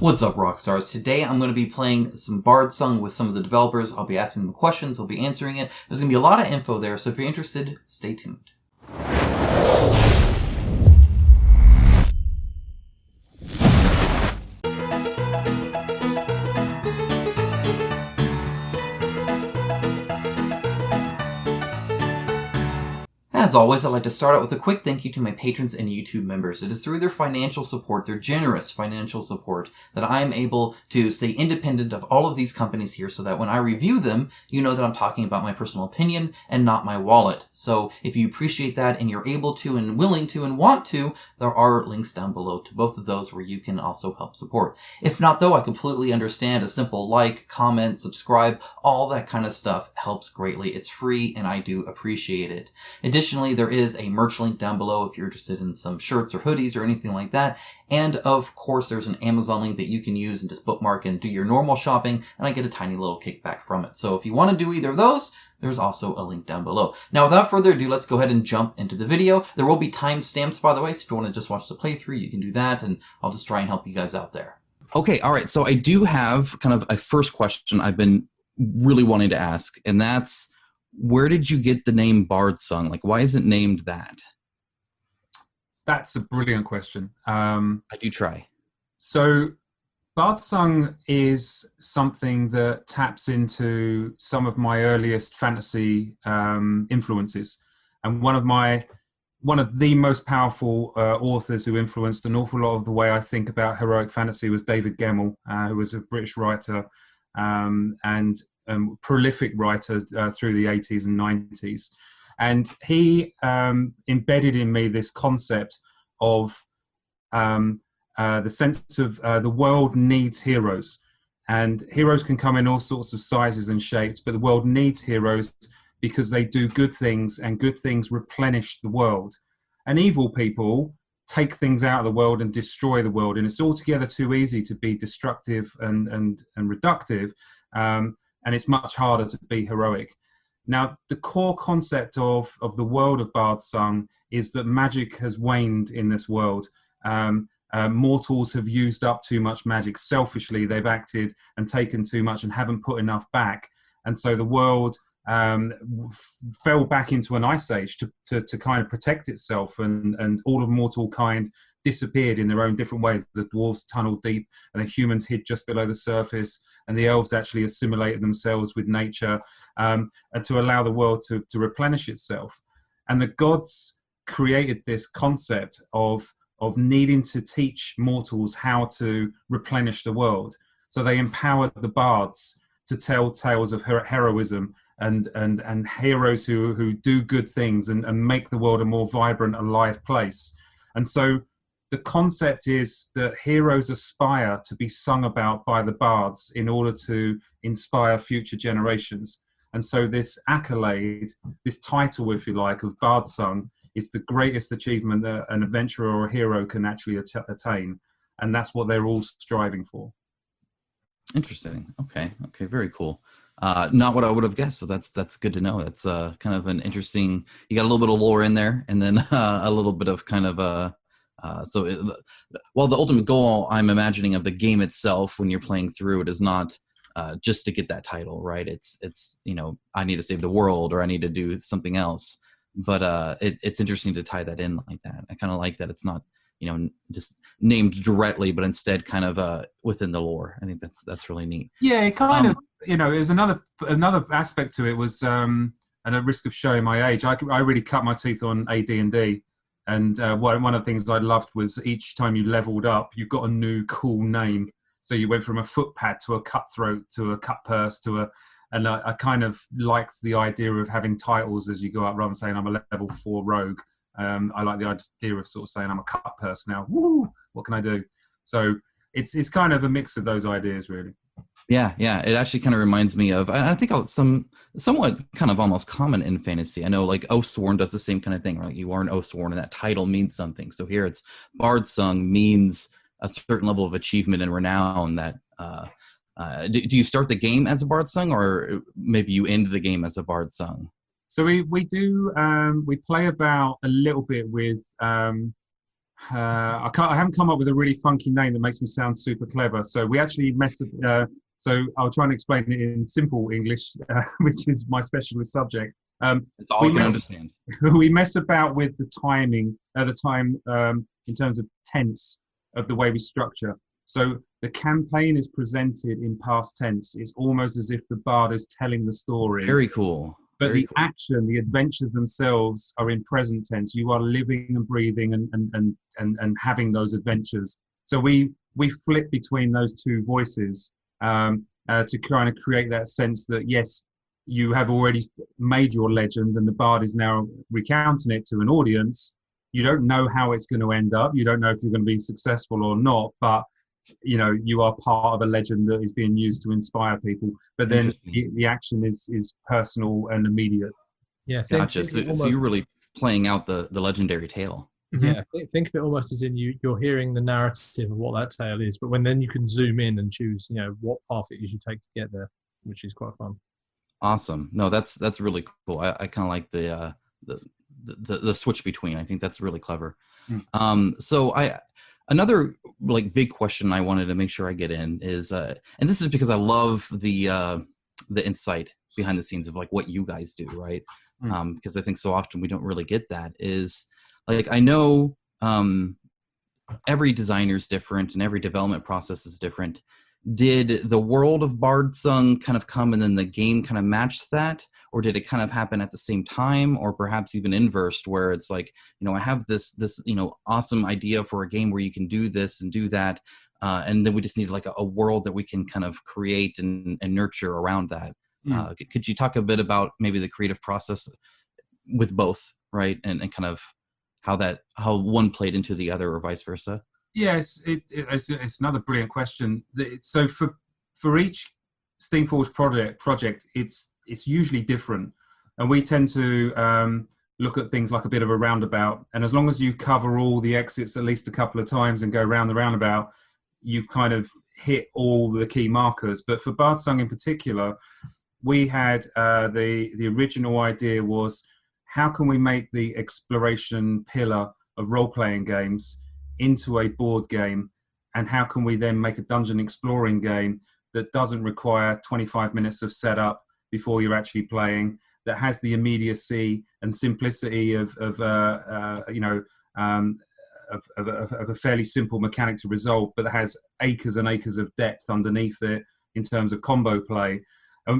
What's up, Rockstars? Today I'm going to be playing some Bardsung with some of the developers. I'll be asking them questions, I'll be answering it. There's going to be a lot of info there, so if you're interested, stay tuned. As always, I'd like to start out with a quick thank you to my patrons and YouTube members. It is through their financial support, their generous financial support, that I am able to stay independent of all of these companies here so that when I review them, you know that I'm talking about my personal opinion and not my wallet. So if you appreciate that and you're able to and willing to and want to, there are links down below to both of those where you can also help support. If not, though, I completely understand. A simple like, comment, subscribe, all that kind of stuff helps greatly. It's free and I do appreciate it. Additionally, there is a merch link down below if you're interested in some shirts or hoodies or anything like that. And of course, there's an Amazon link that you can use and just bookmark and do your normal shopping, and I get a tiny little kickback from it. So if you want to do either of those, there's also a link down below. Now, without further ado, let's go ahead and jump into the video. There will be timestamps, by the way, so if you want to just watch the playthrough, you can do that, and I'll just try and help you guys out there. Okay, all right. So I do have kind of a first question I've been really wanting to ask, and that's, where did you get the name Bardsung? Like, why is it named that? That's a brilliant question. I do try. So Bardsung is something that taps into some of my earliest fantasy influences. And one of the most powerful authors who influenced an awful lot of the way I think about heroic fantasy was David Gemmell, who was a British writer and prolific writer through the 80s and 90s. And he embedded in me this concept of the sense of the world needs heroes. And heroes can come in all sorts of sizes and shapes, but the world needs heroes because they do good things, and good things replenish the world. And evil people take things out of the world and destroy the world. And it's altogether too easy to be destructive and reductive. And it's much harder to be heroic. Now, the core concept of the world of Bardsung is that magic has waned in this world. Mortals have used up too much magic. Selfishly, they've acted and taken too much and haven't put enough back. And so the world fell back into an ice age to kind of protect itself, and all of mortal kind disappeared in their own different ways. The dwarves tunneled deep, and the humans hid just below the surface, and the elves actually assimilated themselves with nature, and to allow the world to replenish itself. And the gods created this concept of needing to teach mortals how to replenish the world. So they empowered the bards to tell tales of heroism and heroes who do good things and make the world a more vibrant, alive place. And so the concept is that heroes aspire to be sung about by the bards in order to inspire future generations. And so this accolade, this title, if you like, of Bardsung is the greatest achievement that an adventurer or a hero can actually attain. And that's what they're all striving for. Interesting. Okay, very cool. Not what I would have guessed, so that's good to know. That's kind of an interesting, you got a little bit of lore in there, and then a little bit of kind of well, the ultimate goal I'm imagining of the game itself when you're playing through it is not just to get that title, right? It's I need to save the world or I need to do something else. But it's interesting to tie that in like that. I kind of like that it's not just named directly, but instead kind of within the lore. I think that's really neat. Yeah, it kind of there's another aspect to it was, and at risk of showing my age, I really cut my teeth on AD&D. And one of the things I loved was each time you leveled up, you got a new cool name. So you went from a footpad to a cutthroat to a cutpurse and I kind of liked the idea of having titles as you go up, rather than saying I'm a level 4 rogue. I like the idea of sort of saying I'm a cutpurse now. Woo! What can I do? So it's kind of a mix of those ideas, really. Yeah. It actually kind of reminds me of, I think somewhat kind of almost common in fantasy. I know like Oathsworn does the same kind of thing, right? You are an Oathsworn and that title means something. So here it's Bardsung means a certain level of achievement and renown that, do you start the game as a Bardsung, or maybe you end the game as a Bardsung? So we play about a little bit with I haven't come up with a really funky name that makes me sound super clever. So we actually so I'll try and explain it in simple English, which is my specialist subject. It's all you can understand. We mess about with the timing, in terms of tense of the way we structure. So the campaign is presented in past tense. It's almost as if the bard is telling the story. Very cool. But action, the adventures themselves are in present tense. You are living and breathing and having those adventures. So we flip between those two voices to kind of create that sense that, yes, you have already made your legend and the bard is now recounting it to an audience. You don't know how it's going to end up. You don't know if you're going to be successful or not, but you are part of a legend that is being used to inspire people. But then the action is personal and immediate. Yeah, gotcha. So you're really playing out the legendary tale. Yeah, think of it almost as in you're hearing the narrative of what that tale is, but then you can zoom in and choose, what path it you should take to get there, which is quite fun. Awesome. No, that's really cool. I kind of like the switch between. I think that's really clever. So another big question I wanted to make sure I get in is, and this is because I love the insight behind the scenes of what you guys do, right? Because I think so often we don't really get that. Is I know every designer is different and every development process is different. Did the world of Bardsung kind of come and then the game kind of matched that? Or did it kind of happen at the same time, or perhaps even inversed, where it's I have this awesome idea for a game where you can do this and do that, and then we just need a world that we can kind of create and nurture around that. Could you talk a bit about maybe the creative process with both, right, and kind of how one played into the other or vice versa? Yes, it's another brilliant question. So for each Steamforged project, it's usually different, and we tend to look at things like a bit of a roundabout. And as long as you cover all the exits at least a couple of times and go round the roundabout, you've kind of hit all the key markers. But for Bardsung in particular, we had the original idea was, how can we make the exploration pillar of role-playing games into a board game, and how can we then make a dungeon exploring game that doesn't require 25 minutes of setup before you're actually playing, that has the immediacy and simplicity of a fairly simple mechanic to resolve, but that has acres and acres of depth underneath it in terms of combo play.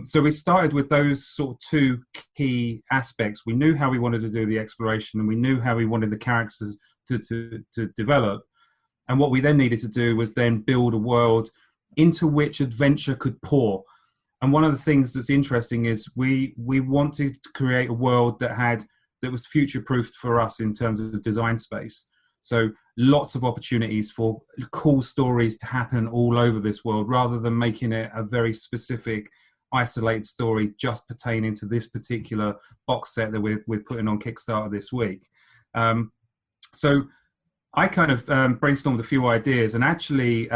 So we started with those sort of two key aspects. We knew how we wanted to do the exploration, and we knew how we wanted the characters to develop. And what we then needed to do was then build a world into which adventure could pour. And one of the things that's interesting is we wanted to create a world that was future-proofed for us in terms of the design space. So lots of opportunities for cool stories to happen all over this world, rather than making it a very specific, isolated story just pertaining to this particular box set that we're putting on Kickstarter this week. So I kind of brainstormed a few ideas, and actually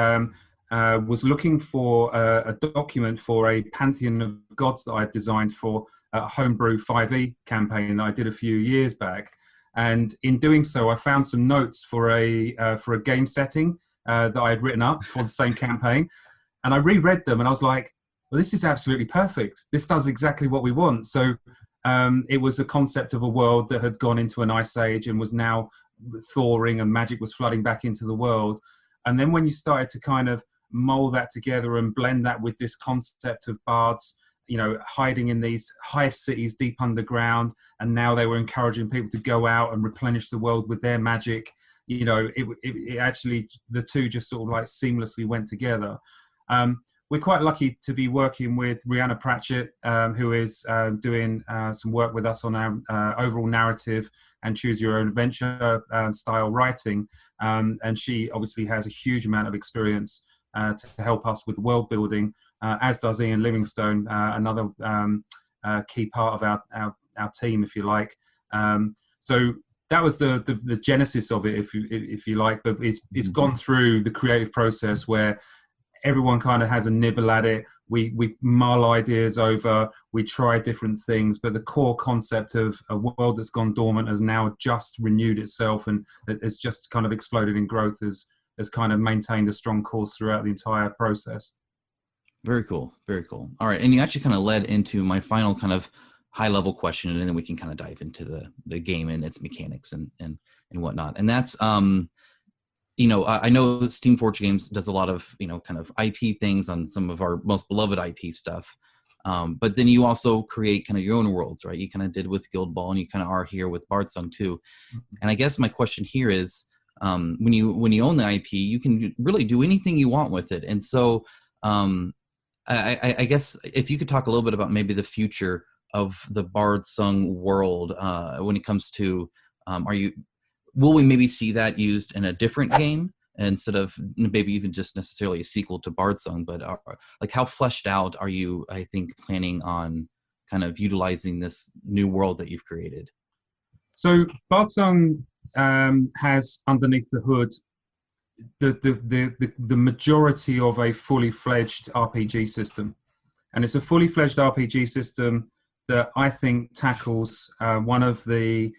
was looking for a document for a Pantheon of Gods that I had designed for a homebrew 5e campaign that I did a few years back. And in doing so, I found some notes for a game setting that I had written up for the same campaign. And I reread them, and I was like, well, this is absolutely perfect. This does exactly what we want. So it was a concept of a world that had gone into an ice age and was now thawing, and magic was flooding back into the world. And then when you started to kind of mold that together and blend that with this concept of bards, hiding in these hive cities deep underground, and now they were encouraging people to go out and replenish the world with their magic, it actually, the two just sort of seamlessly went together. We're quite lucky to be working with Rihanna Pratchett, who is doing some work with us on our overall narrative and choose your own adventure style writing. And she obviously has a huge amount of experience to help us with world building, as does Ian Livingstone, another key part of our team, if you like. So that was the genesis of it, if you like. But it's gone through the creative process where everyone kind of has a nibble at it. We mull ideas over, we try different things, but the core concept of a world that's gone dormant has now just renewed itself, and it's just kind of exploded in growth as kind of maintained a strong course throughout the entire process. Very cool. Very cool. All right. And you actually kind of led into my final kind of high level question, and then we can kind of dive into the game and its mechanics and whatnot. And that's, you know, I know Steamforged Games does a lot of, you know, kind of IP things on some of our most beloved IP stuff. But then you also create kind of your own worlds, right? You kind of did with Guild Ball, and you kind of are here with Bardsung too. And I guess my question here is, when you own the IP, you can really do anything you want with it. And so I guess if you could talk a little bit about maybe the future of the Bardsung world when it comes to, will we maybe see that used in a different game instead of maybe even just necessarily a sequel to Bardsung, but like how fleshed out are you, I think, planning on kind of utilizing this new world that you've created? So Bardsung has underneath the hood the majority of a fully fledged RPG system, and it's a fully fledged RPG system that I think tackles one of the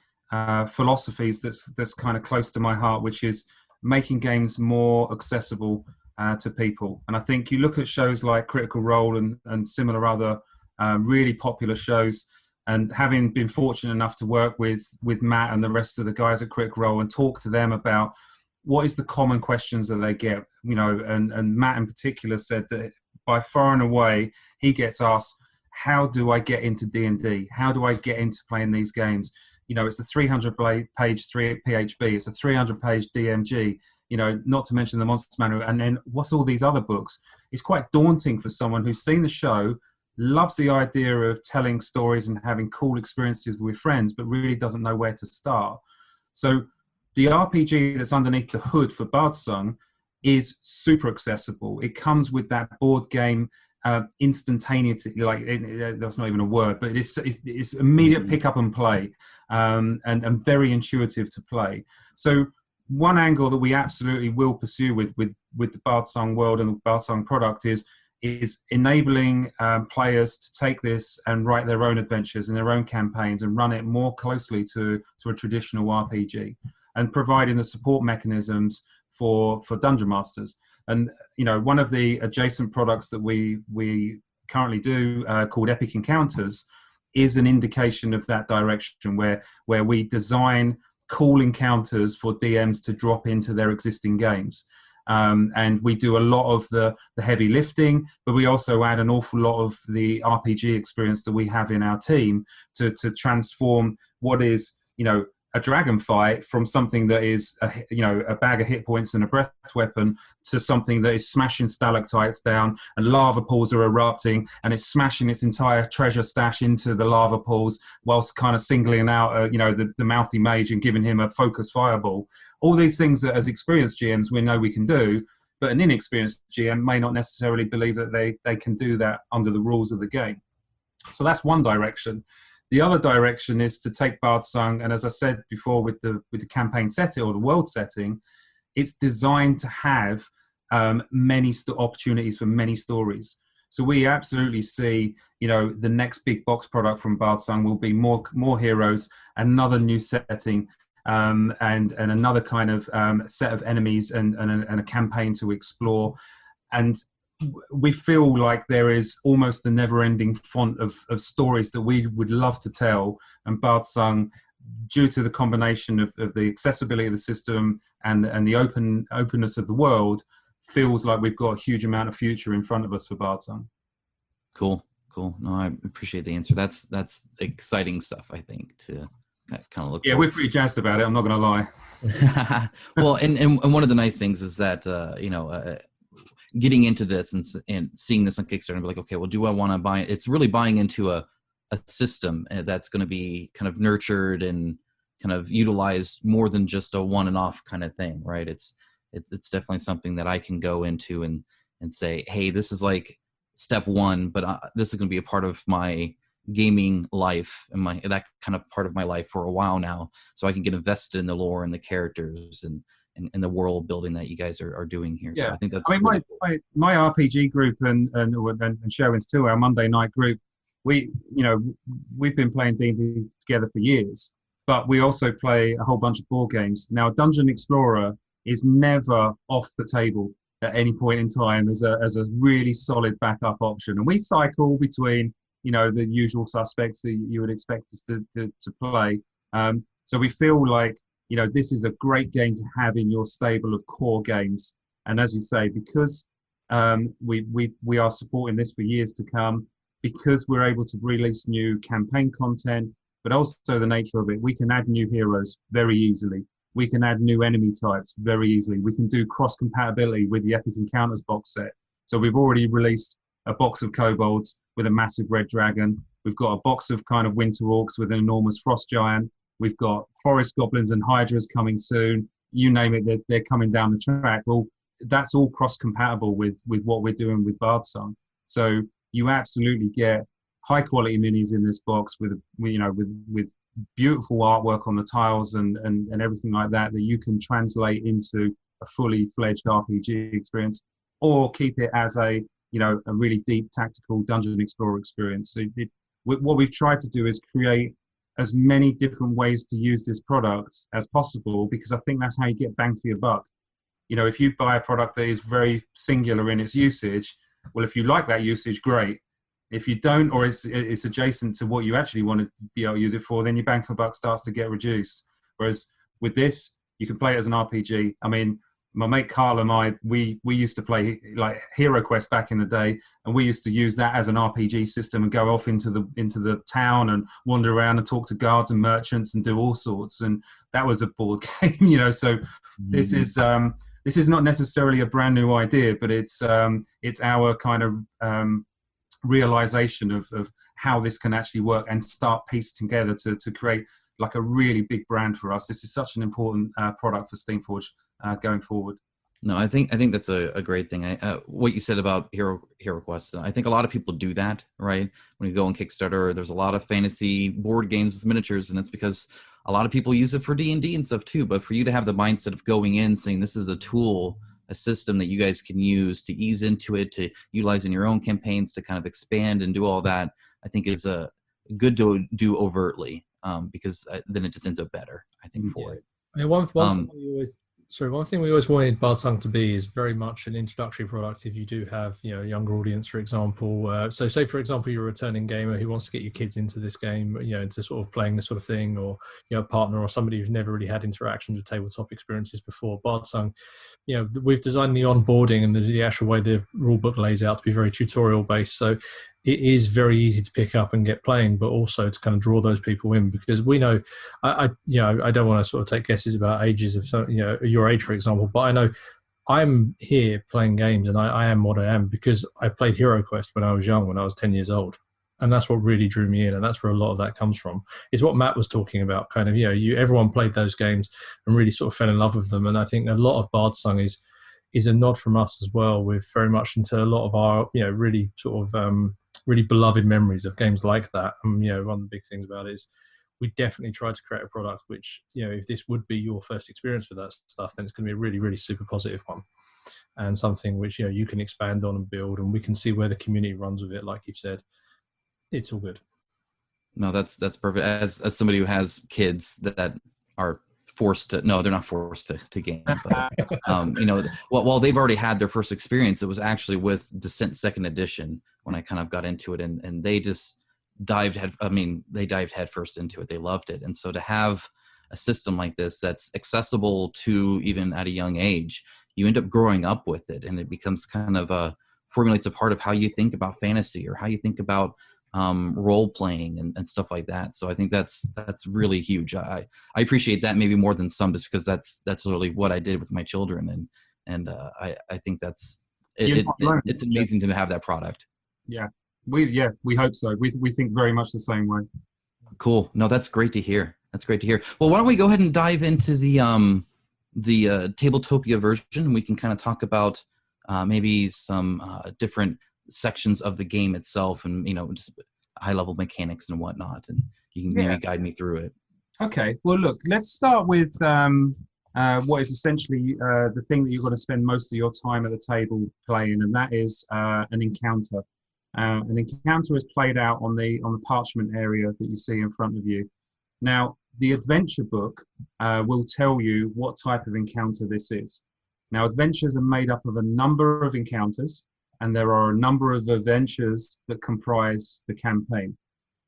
philosophies that's kind of close to my heart, which is making games more accessible to people. And I think you look at shows like Critical Role and similar other really popular shows, and having been fortunate enough to work with Matt and the rest of the guys at Critical Role and talk to them about what is the common questions that they get, you know, and Matt in particular said that by far and away, he gets asked, how do I get into D&D? How do I get into playing these games? You know, it's a 300-page PHB, it's a 300-page DMG, you know, not to mention the Monster Manual, and then what's all these other books? It's quite daunting for someone who's seen the show, loves the idea of telling stories and having cool experiences with friends, but really doesn't know where to start. So the RPG that's underneath the hood for Bardsung is super accessible. It comes with that board game instantaneity, like that's not even a word, but it's immediate pick up and play, and very intuitive to play. So one angle that we absolutely will pursue with the Bardsung world and the Bardsung product is enabling players to take this and write their own adventures and their own campaigns and run it more closely to a traditional RPG, and providing the support mechanisms for Dungeon Masters. And you know, one of the adjacent products that we currently do called Epic Encounters is an indication of that direction, where we design cool encounters for DMs to drop into their existing games. And we do a lot of the heavy lifting, but we also add an awful lot of the RPG experience that we have in our team to transform what is, you know, a dragon fight from something that is a bag of hit points and a breath weapon to something that is smashing stalactites down and lava pools are erupting and it's smashing its entire treasure stash into the lava pools whilst kind of singling out the mouthy mage and giving him a focus fireball. All these things that as experienced GMs we know we can do, but an inexperienced GM may not necessarily believe that they can do that under the rules of the game. So that's one direction. The other direction is to take Bardsung, and as I said before, with the campaign setting or the world setting, it's designed to have many opportunities for many stories. So we absolutely see, you know, the next big box product from Bardsung will be more heroes, another new setting, and another kind of set of enemies and a campaign to explore. And we feel like there is almost a never-ending font of stories that we would love to tell, and Bardsung, due to the combination of the accessibility of the system and the openness of the world, feels like we've got a huge amount of future in front of us for Bardsung. Cool. No, I appreciate the answer. That's exciting stuff, I think, to kind of look. Yeah, forward. we're pretty jazzed about it. I'm not going to lie. Well, and one of the nice things is that getting into this and seeing this on Kickstarter and be like, okay, well, do I want to buy it? It's really buying into a system that's going to be kind of nurtured and kind of utilized more than just a one and off kind of thing, right? It's definitely something that I can go into and say, hey, this is like step one, but this is going to be a part of my gaming life and that kind of part of my life for a while now, so I can get invested in the lore and the characters and and the world building that you guys are doing here. Yeah. So I think that's I mean, really cool. my RPG group and Sherwin's too, our Monday night group, we've been playing D&D together for years, but we also play a whole bunch of board games. Now, Dungeon Explorer is never off the table at any point in time as a really solid backup option. And we cycle between, the usual suspects that you would expect us to play. So we feel like, this is a great game to have in your stable of core games. And as you say, because we are supporting this for years to come, because we're able to release new campaign content, but also the nature of it, we can add new heroes very easily. We can add new enemy types very easily. We can do cross-compatibility with the Epic Encounters box set. So we've already released a box of kobolds with a massive red dragon. We've got a box of kind of winter orcs with an enormous frost giant. We've got forest goblins and hydras coming soon. You name it, they're coming down the track. Well, that's all cross-compatible with what we're doing with Bardsung. So you absolutely get high-quality minis in this box with beautiful artwork on the tiles and everything like that you can translate into a fully fledged RPG experience, or keep it as a really deep tactical Dungeon Explorer experience. So what we've tried to do is create as many different ways to use this product as possible, because I think that's how you get bang for your buck. If you buy a product that is very singular in its usage, well, if you like that usage, great. If you don't, or it's adjacent to what you actually want to be able to use it for, then your bang for buck starts to get reduced. Whereas with this, you can play it as an RPG. I mean, my mate Carl and I, we used to play like Hero Quest back in the day, and we used to use that as an RPG system and go off into the town and wander around and talk to guards and merchants and do all sorts. And that was a board game, So this is not necessarily a brand new idea, but it's our kind of realization of how this can actually work and start piecing together to create like a really big brand for us. This is such an important product for Steamforged going forward. No, I think that's a great thing. What you said about Hero Quest, I think a lot of people do that, right? When you go on Kickstarter, there's a lot of fantasy board games with miniatures, and it's because a lot of people use it for D&D and stuff too. But for you to have the mindset of going in saying this is a tool, a system that you guys can use to ease into it, to utilize in your own campaigns, to kind of expand and do all that, I think is good to do overtly, because then it just ends up better, I think, for it. I mean, one thing we always wanted Bardsung to be is very much an introductory product if you do have, a younger audience, for example. So say, for example, you're a returning gamer who wants to get your kids into this game, into sort of playing this sort of thing, or, a partner or somebody who's never really had interactions with tabletop experiences before. Bardsung, we've designed the onboarding and the actual way the rulebook lays out to be very tutorial based. So it is very easy to pick up and get playing, but also to kind of draw those people in, because we know, I don't want to sort of take guesses about ages of, your age, for example, but I know I'm here playing games and I am what I am because I played Hero Quest when I was young, when I was 10 years old. And that's what really drew me in. And that's where a lot of that comes from, is what Matt was talking about. Kind of, everyone played those games and really sort of fell in love with them. And I think a lot of Bardsung is a nod from us as well, with very much into a lot of our, really sort of, really beloved memories of games like that. And, one of the big things about it is we definitely tried to create a product which, if this would be your first experience with that stuff, then it's going to be a really, really super positive one, and something which, you can expand on and build, and we can see where the community runs with it. Like you've said, it's all good. No, that's perfect. As somebody who has kids that are forced to, no, they're not forced to game, but while they've already had their first experience, it was actually with Descent 2nd Edition when I kind of got into it, and they just dived headfirst into it. They loved it. And so to have a system like this that's accessible to even at a young age, you end up growing up with it, and it becomes kind of formulates a part of how you think about fantasy or how you think about role playing and stuff like that. So I think that's really huge. I appreciate that maybe more than some, just because that's really what I did with my children, and I think it's amazing to have that product. Yeah, we hope so. We think very much the same way. Cool. No, that's great to hear. Well, why don't we go ahead and dive into the Tabletopia version, and we can kind of talk about maybe some different sections of the game itself, and just high level mechanics and whatnot, and you can maybe guide me through it. Okay, well look, let's start with what is essentially the thing that you're going to spend most of your time at the table playing, and that is an encounter. An encounter is played out on the parchment area that you see in front of you. Now, the adventure book will tell you what type of encounter this is. Now, adventures are made up of a number of encounters, and there are a number of adventures that comprise the campaign.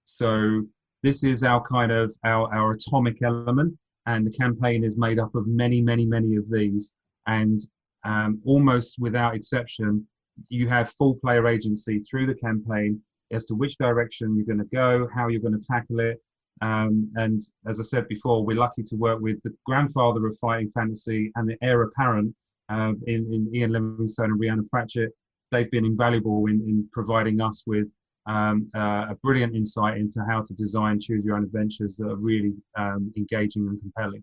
So this is our kind of our atomic element, and the campaign is made up of many, many, many of these. And almost without exception, you have full player agency through the campaign as to which direction you're going to go, how you're going to tackle it. And as I said before, we're lucky to work with the grandfather of fighting fantasy and the heir apparent in Ian Livingstone and Rhiannon Pratchett. They've been invaluable in providing us with a brilliant insight into how to design choose your own adventures that are really engaging and compelling.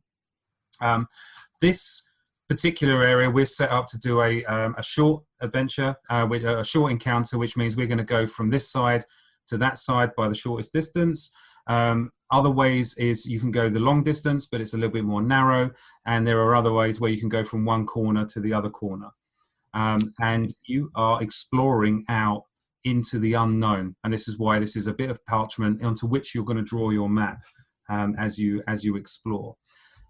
This particular area, we're set up to do a short adventure, with a short encounter, which means we're going to go from this side to that side by the shortest distance. Other ways is you can go the long distance, but it's a little bit more narrow. And there are other ways where you can go from one corner to the other corner. And you are exploring out into the unknown. And this is why this is a bit of parchment onto which you're going to draw your map as you explore.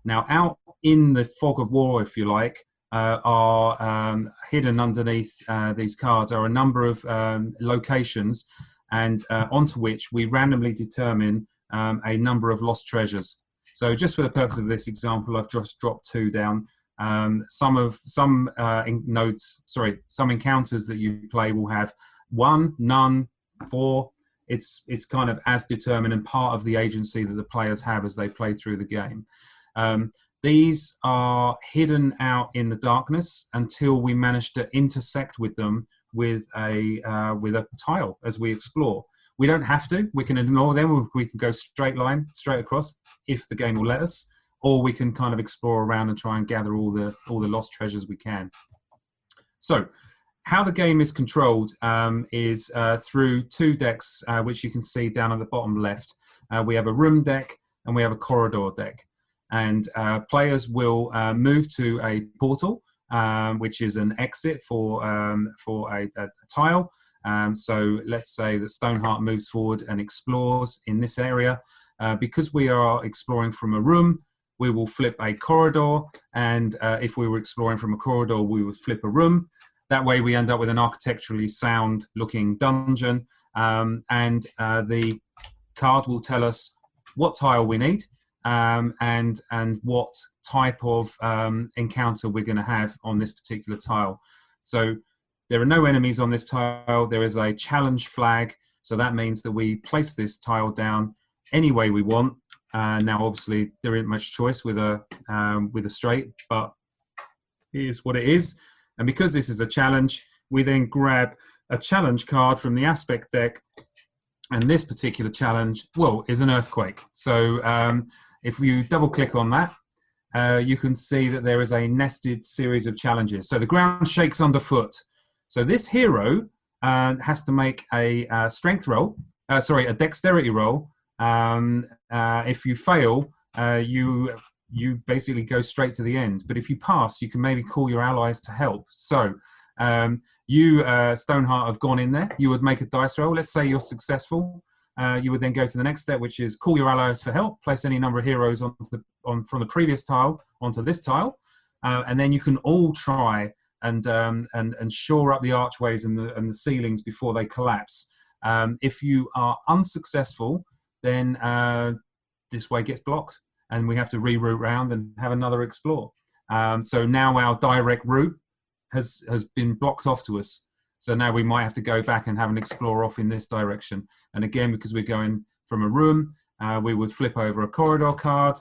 Now, out in the fog of war, if you like, are hidden underneath these cards are a number of locations, and onto which we randomly determine a number of lost treasures. So just for the purpose of this example, I've just dropped 2 down. Some encounters that you play will have 1, none, 4. It's kind of as determined and part of the agency that the players have as they play through the game. These are hidden out in the darkness until we manage to intersect with them with a tile as we explore. We don't have to. We can ignore them. We can go straight across if the game will let us, or we can kind of explore around and try and gather all the lost treasures we can. So, how the game is controlled is through 2 decks, which you can see down at the bottom left. We have a room deck and we have a corridor deck. And players will move to a portal, which is an exit for a tile. So let's say that Stoneheart moves forward and explores in this area. Because we are exploring from a room, we will flip a corridor. And if we were exploring from a corridor, we would flip a room. That way we end up with an architecturally sound looking dungeon. And the card will tell us what tile we need. And what type of encounter we're going to have on this particular tile. So there are no enemies on this tile. There is a challenge flag. So that means that we place this tile down any way we want. Now, obviously, there isn't much choice with a straight, but here's what it is. And because this is a challenge, we then grab a challenge card from the aspect deck. And this particular challenge, well, is an earthquake. So if you double click on that, you can see that there is a nested series of challenges. So the ground shakes underfoot. So this hero has to make a strength roll, a dexterity roll. If you fail, you basically go straight to the end. But if you pass, you can maybe call your allies to help. So you, Stoneheart, have gone in there. You would make a dice roll. Let's say you're successful. You would then go to the next step, which is call your allies for help. Place any number of heroes from the previous tile onto this tile, and then you can all try and shore up the archways and the ceilings before they collapse. If you are unsuccessful, then this way gets blocked, and we have to reroute round and have another explore. So now our direct route has been blocked off to us. So now we might have to go back and have an explore off in this direction. And again, because we're going from a room, we would flip over a corridor card,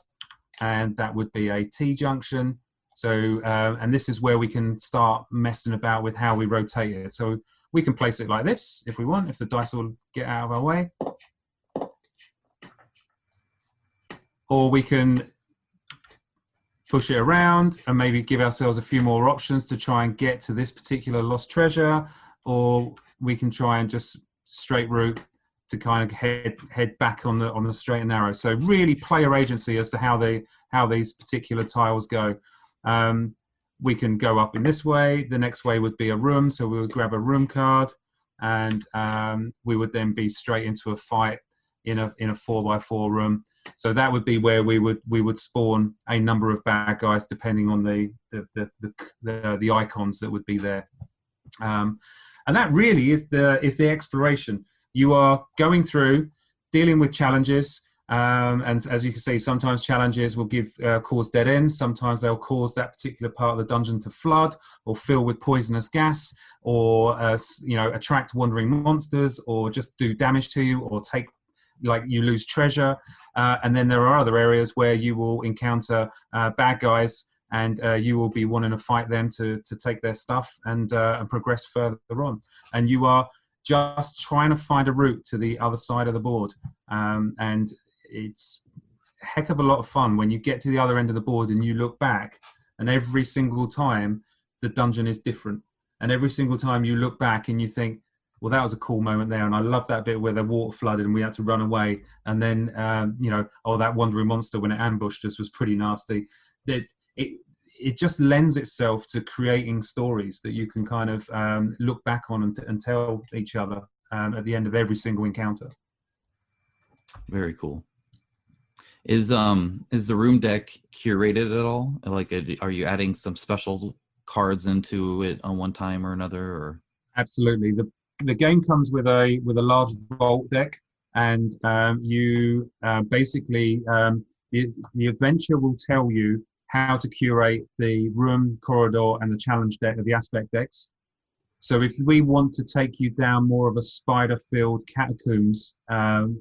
and that would be a T-junction. So, and this is where we can start messing about with how we rotate it. So we can place it like this if we want, if the dice will get out of our way. Or we can push it around and maybe give ourselves a few more options to try and get to this particular lost treasure, or we can try and just straight route to kind of head back on the straight and narrow. So really player agency as to how how these particular tiles go. We can go up in this way. The next way would be a room, so we would grab a room card, and we would then be straight into a fight in a 4x4 room. So that would be where we would spawn a number of bad guys depending on the icons that would be there. And that really is the exploration. You are going through, dealing with challenges, and as you can see, sometimes challenges will cause dead ends. Sometimes they'll cause that particular part of the dungeon to flood or fill with poisonous gas, or attract wandering monsters, or just do damage to you, or you lose treasure. And then there are other areas where you will encounter bad guys, and you will be wanting to fight them to take their stuff and progress further on. And you are just trying to find a route to the other side of the board. And it's a heck of a lot of fun when you get to the other end of the board and you look back, and every single time the dungeon is different. And every single time you look back and you think, well, that was a cool moment there. And I love that bit where the water flooded and we had to run away. And then, that wandering monster when it ambushed us was pretty nasty. It just lends itself to creating stories that you can kind of look back on and tell each other at the end of every single encounter. Very cool. Is the room deck curated at all? Like, are you adding some special cards into it on one time or another? Or absolutely. The game comes with a large vault deck, and you basically the adventure will tell you how to curate the room, corridor, and the challenge deck of the aspect decks. So if we want to take you down more of a spider-filled catacombs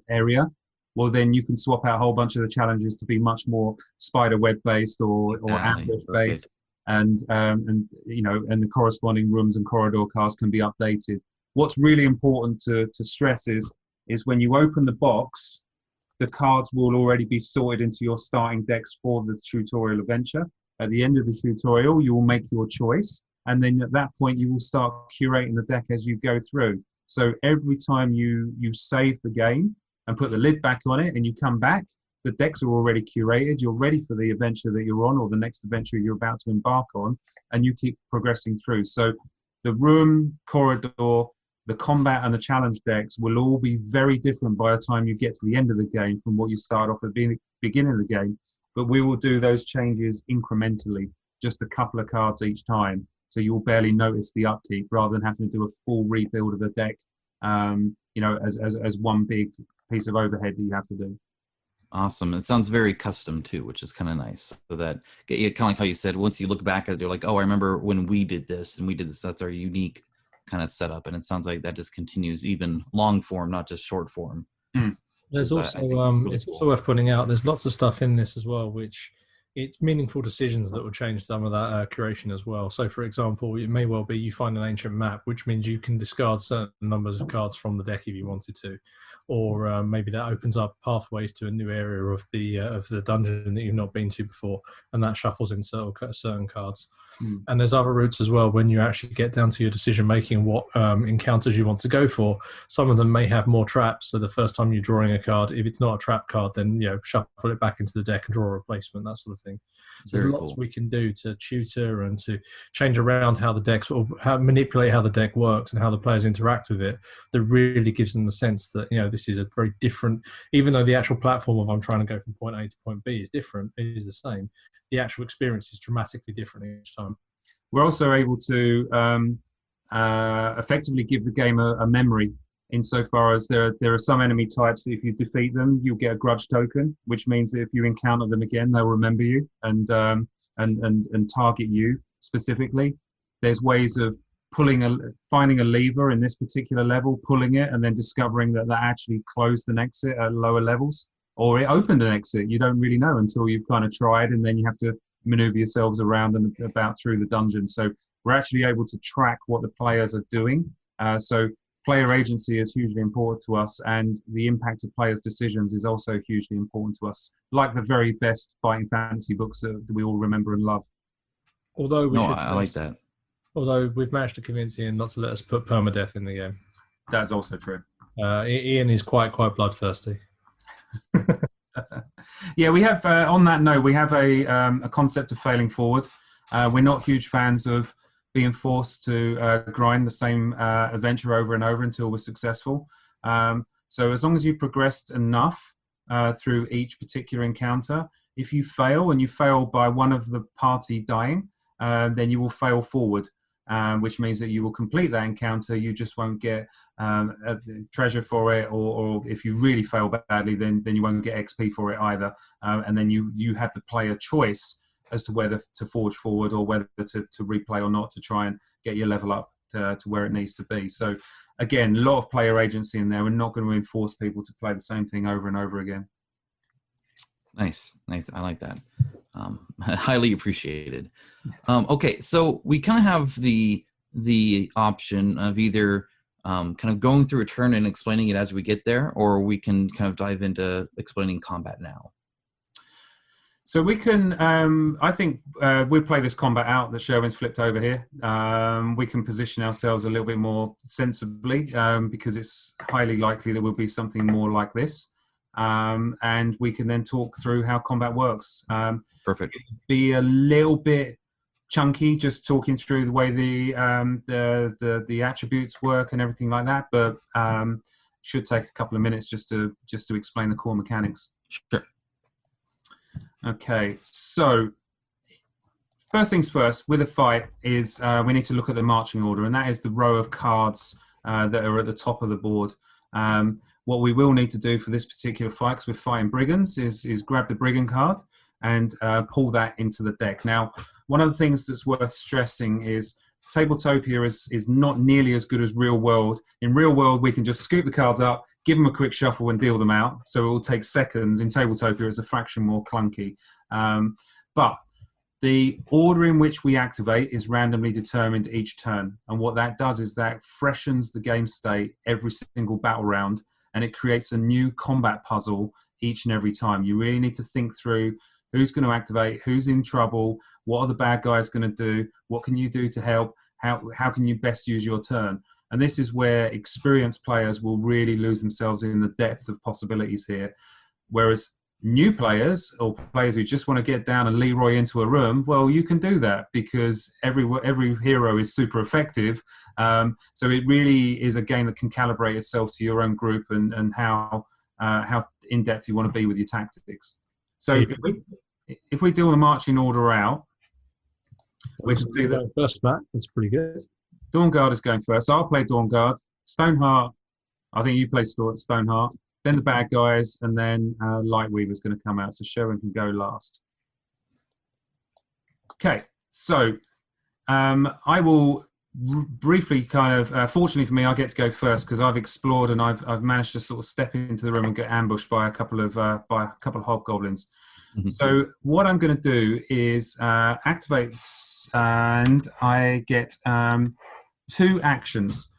area, well, then you can swap out a whole bunch of the challenges to be much more spider web based or ambush based, and the corresponding rooms and corridor cards can be updated. What's really important to stress is when you open the box, the cards will already be sorted into your starting decks for the tutorial adventure. At the end of the tutorial, you will make your choice, and then at that point, you will start curating the deck as you go through. So every time you save the game and put the lid back on it and you come back, the decks are already curated. You're ready for the adventure that you're on, or the next adventure you're about to embark on, and you keep progressing through. So the room, corridor, the combat, and the challenge decks will all be very different by the time you get to the end of the game from what you start off at the beginning of the game. But we will do those changes incrementally, just a couple of cards each time. So you'll barely notice the upkeep, rather than having to do a full rebuild of the deck, as one big piece of overhead that you have to do. Awesome. It sounds very custom too, which is kind of nice. So that, kind of like how you said, once you look back at it, you're like, oh, I remember when we did this and we did this. That's our unique kind of setup. And it sounds like that just continues even long form, not just short form. Mm. There's also, it's also worth pointing out, there's lots of stuff in this as well, which it's meaningful decisions that will change some of that curation as well. So, for example, it may well be you find an ancient map, which means you can discard certain numbers of cards from the deck if you wanted to, or maybe that opens up pathways to a new area of the dungeon that you've not been to before, and that shuffles in certain cards. Mm. And there's other routes as well when you actually get down to your decision making, what encounters you want to go for. Some of them may have more traps, so the first time you're drawing a card, if it's not a trap card, then shuffle it back into the deck and draw a replacement, that sort of thing. So there's lots we can do to tutor and to change around how the decks, or manipulate how the deck works and how the players interact with it, that really gives them the sense that this is a very different, even though the actual platform of I'm trying to go from point A to point B is different, it is the same. The actual experience is dramatically different each time. We're also able to effectively give the game a memory, insofar as there are some enemy types that if you defeat them, you'll get a grudge token, which means that if you encounter them again, they'll remember you and target you specifically. There's ways of finding a lever in this particular level, pulling it, and then discovering that actually closed an exit at lower levels, or it opened an exit. You don't really know until you've kind of tried, and then you have to maneuver yourselves around and about through the dungeon. So we're actually able to track what the players are doing. So player agency is hugely important to us, and the impact of players' decisions is also hugely important to us, like the very best fighting fantasy books that we all remember and love. Although I like that. Although we've managed to convince Ian not to let us put permadeath in the game. That's also true. Ian is quite bloodthirsty. Yeah, we have, on that note, we have a concept of failing forward. We're not huge fans of being forced to grind the same adventure over and over until we're successful. So as long as you've progressed enough through each particular encounter, if you fail and you fail by one of the party dying, then you will fail forward. Which means that you will complete that encounter. You just won't get a treasure for it, or if you really fail badly, then you won't get XP for it either. And then you have the player choice as to whether to forge forward or whether to replay or not to try and get your level up to where it needs to be. So again, a lot of player agency in there. We're not going to enforce people to play the same thing over and over again. Nice. I like that. Highly appreciated. Okay, so we kind of have the option of either kind of going through a turn and explaining it as we get there, or we can kind of dive into explaining combat now. So we can, I think we'll play this combat out that Sherwin's flipped over here. We can position ourselves a little bit more sensibly because it's highly likely there will be something more like this. And we can then talk through how combat works. Perfect. Be a little bit chunky, just talking through the way the attributes work and everything like that, but should take a couple of minutes just to explain the core mechanics. Sure. Okay, so first things first, with a fight is we need to look at the marching order, and that is the row of cards that are at the top of the board. What we will need to do for this particular fight, because we're fighting brigands, is grab the brigand card and pull that into the deck. Now, one of the things that's worth stressing is Tabletopia is not nearly as good as Real World. In Real World, we can just scoop the cards up, give them a quick shuffle and deal them out. So it will take seconds. In Tabletopia, it's a fraction more clunky. But the order in which we activate is randomly determined each turn. And what that does is that freshens the game state every single battle round, and it creates a new combat puzzle each and every time. You really need to think through who's going to activate, who's in trouble, what are the bad guys going to do, what can you do to help, how can you best use your turn. And this is where experienced players will really lose themselves in the depth of possibilities here. Whereas new players, or players who just want to get down and Leroy into a room, well, you can do that because every hero is super effective. So it really is a game that can calibrate itself to your own group and how in-depth you want to be with your tactics. So if we do the marching order out, we can see that first Matt, that's pretty good. Dawnguard is going first. So I'll play Dawnguard. Stoneheart, I think you play Stoneheart. Then the bad guys, and then Lightweaver's going to come out, so Sherwin can go last. Okay, so I will briefly kind of, fortunately for me, I get to go first because I've explored and I've managed to sort of step into the room and get ambushed by a couple of hobgoblins. Mm-hmm. So what I'm going to do is activate, and I get 2 actions.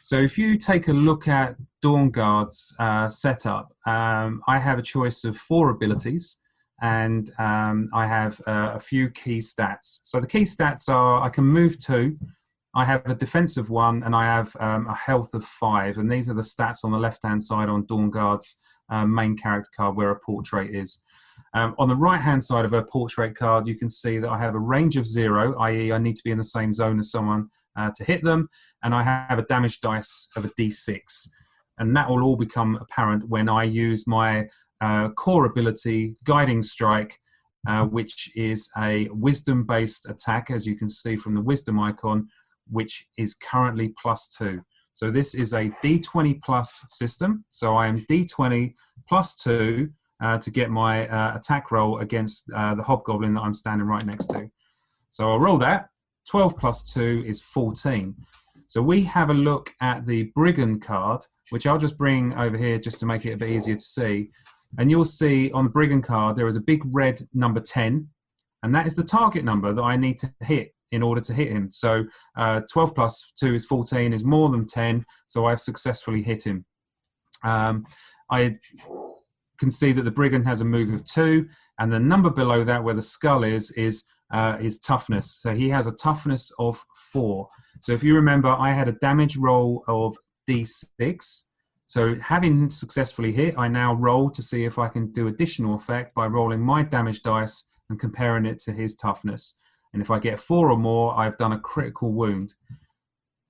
So if you take a look at Dawnguard's setup, I have a choice of 4 abilities, and I have a few key stats. So the key stats are I can move 2, I have a defensive 1, and I have a health of 5. And these are the stats on the left-hand side on Dawnguard's main character card where a portrait is. On the right-hand side of her portrait card, you can see that I have a range of 0, i.e. I need to be in the same zone as someone to hit them, and I have a damage dice of a d6. And that will all become apparent when I use my core ability, Guiding Strike, which is a wisdom-based attack, as you can see from the wisdom icon, which is currently +2. So this is a d20 plus system. So I am d20 +2 to get my attack roll against the hobgoblin that I'm standing right next to. So I'll roll that. 12 plus 2 is 14. So we have a look at the Brigand card, which I'll just bring over here just to make it a bit easier to see. And you'll see on the Brigand card, there is a big red number 10, and that is the target number that I need to hit in order to hit him. So 12 plus 2 is 14, is more than 10, so I've successfully hit him. I can see that the Brigand has a move of 2, and the number below that where the skull is toughness. So he has a toughness of 4. So if you remember, I had a damage roll of d6, So having successfully hit, I now roll to see if I can do additional effect by rolling my damage dice and comparing it to his toughness. And if I get 4 or more, I've done a critical wound.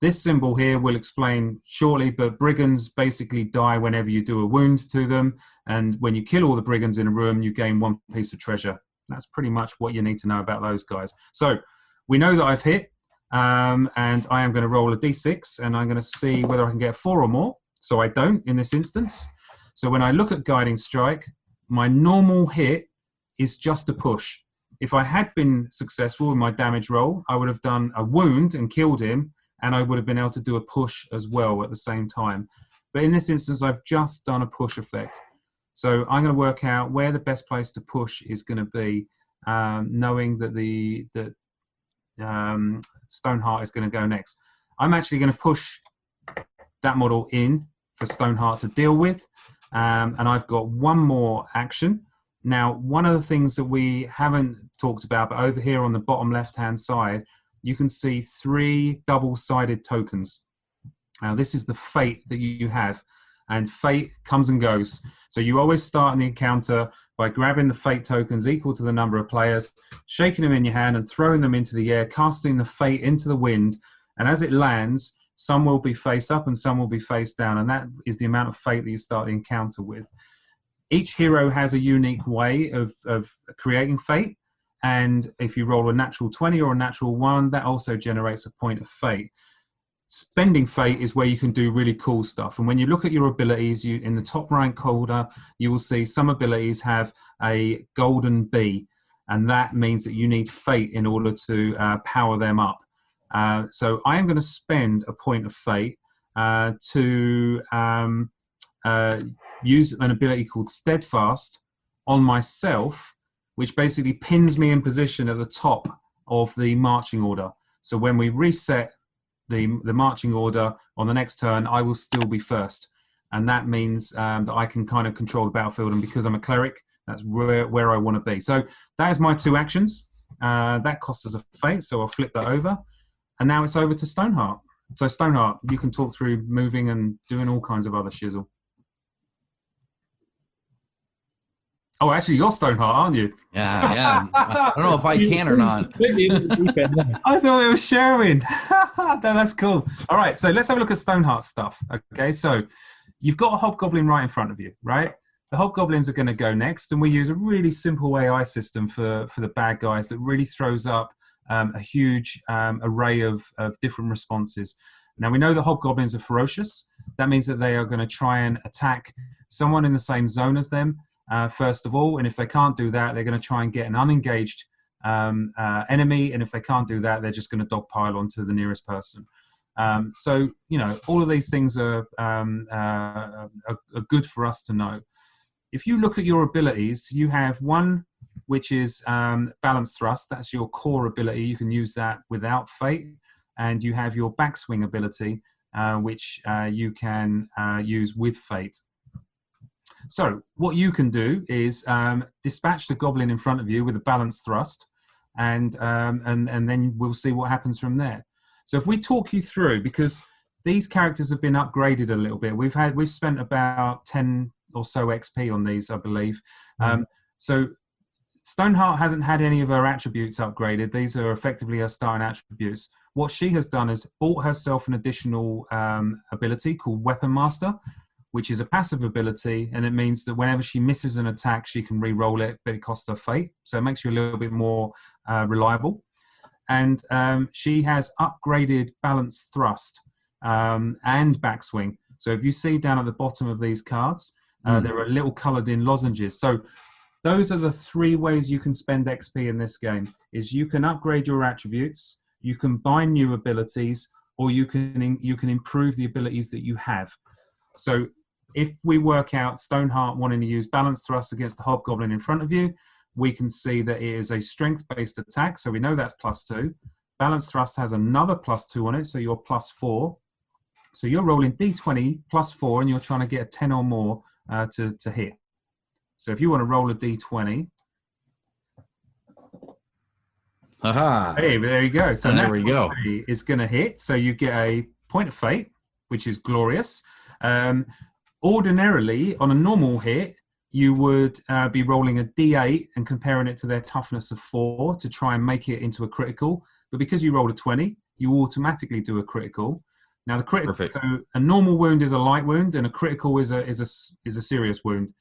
This symbol here will explain shortly, but brigands basically die whenever you do a wound to them. And when you kill all the brigands in a room, you gain 1 piece of treasure. That's pretty much what you need to know about those guys. So we know that I've hit, and I am going to roll a d6, and I'm going to see whether I can get 4 or more. So I don't in this instance. So when I look at Guiding Strike, my normal hit is just a push. If I had been successful in my damage roll, I would have done a wound and killed him, and I would have been able to do a push as well at the same time. But in this instance, I've just done a push effect. So I'm going to work out where the best place to push is going to be, knowing that Stoneheart is going to go next. I'm actually going to push that model in for Stoneheart to deal with, and I've got 1 more action. Now, one of the things that we haven't talked about, but over here on the bottom left-hand side, you can see 3 double-sided tokens. Now, this is the fate that you have, and fate comes and goes. So you always start in the encounter by grabbing the fate tokens equal to the number of players, shaking them in your hand and throwing them into the air, casting the fate into the wind, and as it lands, some will be face up and some will be face down, and that is the amount of fate that you start the encounter with. Each hero has a unique way of creating fate, and if you roll a natural 20 or a natural 1, that also generates a point of fate. Spending fate is where you can do really cool stuff, and when you look at your abilities, in the top right corner, you will see some abilities have a golden bee, and that means that you need fate in order to power them up. So I am going to spend a point of fate to use an ability called Steadfast on myself, which basically pins me in position at the top of the marching order. So when we reset the marching order on the next turn, I will still be first. And that means that I can kind of control the battlefield. And because I'm a cleric, that's where I want to be. So that is my 2 actions. That costs us a fate, so I'll flip that over. And now it's over to Stoneheart. So Stoneheart, you can talk through moving and doing all kinds of other shizzle. Oh, actually, you're Stoneheart, aren't you? Yeah. I don't know if I can or not. I thought it was Sherwin. No, that's cool. All right, so let's have a look at Stoneheart stuff. Okay, so you've got a hobgoblin right in front of you, right? The hobgoblins are going to go next, and we use a really simple AI system for the bad guys that really throws up a huge array of different responses. Now, we know the hobgoblins are ferocious. That means that they are going to try and attack someone in the same zone as them, first of all. And if they can't do that, they're going to try and get an unengaged enemy. And if they can't do that, they're just going to dogpile onto the nearest person. So, you know, all of these things are good for us to know. If you look at your abilities, you have one which is Balance Thrust. That's your core ability. You can use that without fate. And you have your Backswing ability, which you can use with fate. So what you can do is dispatch the goblin in front of you with a Balance Thrust, and then we'll see what happens from there. So if we talk you through, because these characters have been upgraded a little bit, we've spent about 10 or so XP on these, I believe. So Stoneheart hasn't had any of her attributes upgraded. These are effectively her starting attributes. What she has done is bought herself an additional ability called Weapon Master, which is a passive ability, and it means that whenever she misses an attack, she can re-roll it, but it costs her fate. So it makes you a little bit more reliable. And she has upgraded Balance Thrust and Backswing. So if you see down at the bottom of these cards, there are little coloured in lozenges. So those are the 3 ways you can spend XP in this game. Is you can upgrade your attributes, you can buy new abilities, or you can improve the abilities that you have. So if we work out Stoneheart wanting to use Balance Thrust against the hobgoblin in front of you, we can see that it is a strength-based attack, so we know that's +2. Balance Thrust has another +2 on it, so you're +4. So you're rolling D20 +4, and you're trying to get a 10 or more to hit. So if you want to roll a D20... Aha. Hey, there you go. So there we go. Is going to hit, so you get a point of fate, which is glorious. ordinarily, on a normal hit, you would be rolling a d8 and comparing it to their toughness of 4 to try and make it into a critical. But because you rolled a 20, you automatically do a critical. Now, the critical, so a normal wound is a light wound, and a critical is a serious wound.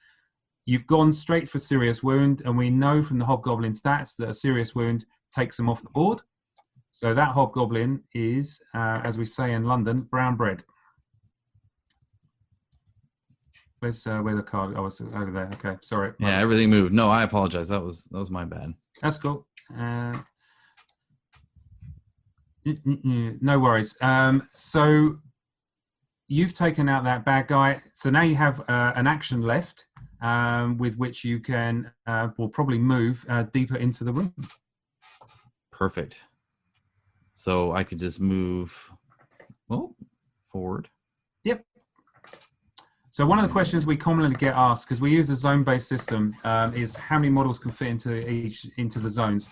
You've gone straight for serious wound, and we know from the Hobgoblin stats that a serious wound takes them off the board. So that Hobgoblin is, as we say in London, brown bread. Where's the card? Oh, it's over there. Okay, sorry. Yeah, everything moved. No, I apologize. That was my bad. That's cool. No worries. So you've taken out that bad guy. So now you have an action left with which you can will probably move deeper into the room. Perfect. So I could just move forward. Yep. So one of the questions we commonly get asked, because we use a zone-based system, is how many models can fit into the zones.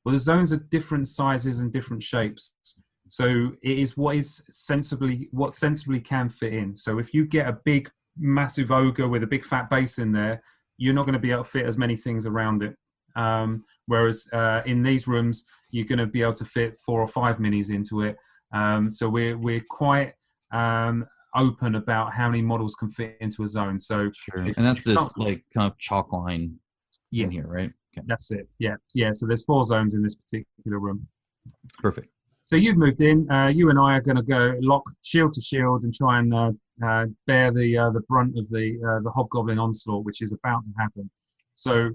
Well, the zones are different sizes and different shapes. So it is what sensibly can fit in. So if you get a big, massive ogre with a big fat base in there, you're not going to be able to fit as many things around it. Whereas in these rooms, you're going to be able to fit 4 or 5 minis into it. So we're quite open about how many models can fit into a zone. So sure. And that's this like kind of chalk line in here, right? Okay. That's it. Yeah. So there's 4 zones in this particular room. Perfect. So you've moved in. You and I are going to go lock shield to shield and try and bear the brunt of the Hobgoblin onslaught, which is about to happen. So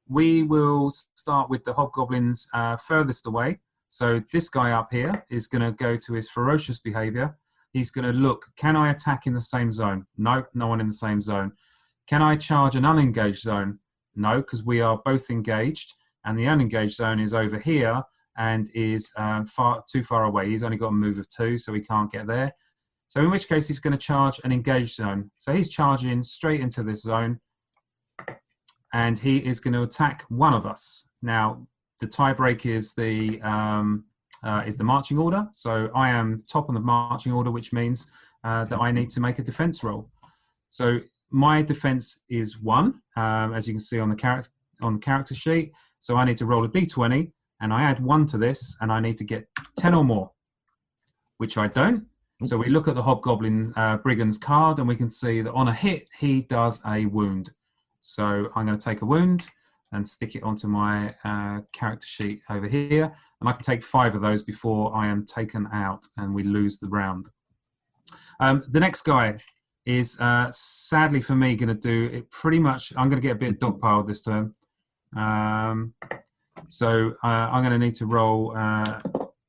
we will start with the Hobgoblins furthest away. So this guy up here is going to go to his ferocious behavior. He's going to look, can I attack in the same zone? No, no one in the same zone. Can I charge an unengaged zone? No, because we are both engaged, and the unengaged zone is over here and is too far away. He's only got a move of 2, so he can't get there. So in which case, he's going to charge an engaged zone. So he's charging straight into this zone, and he is going to attack one of us. Now, the tiebreak is the marching order. So I am top on the marching order, which means that I need to make a defense roll. So my defense is 1, as you can see on the character sheet. So I need to roll a d20, and I add 1 to this, and I need to get 10 or more, which I don't. So we look at the Hobgoblin Brigand's card, and we can see that on a hit, he does a wound. So I'm going to take a wound and stick it onto my character sheet over here. And I can take 5 of those before I am taken out and we lose the round. The next guy is, sadly for me, going to do it pretty much. I'm going to get a bit dogpiled this turn. So I'm going to need to roll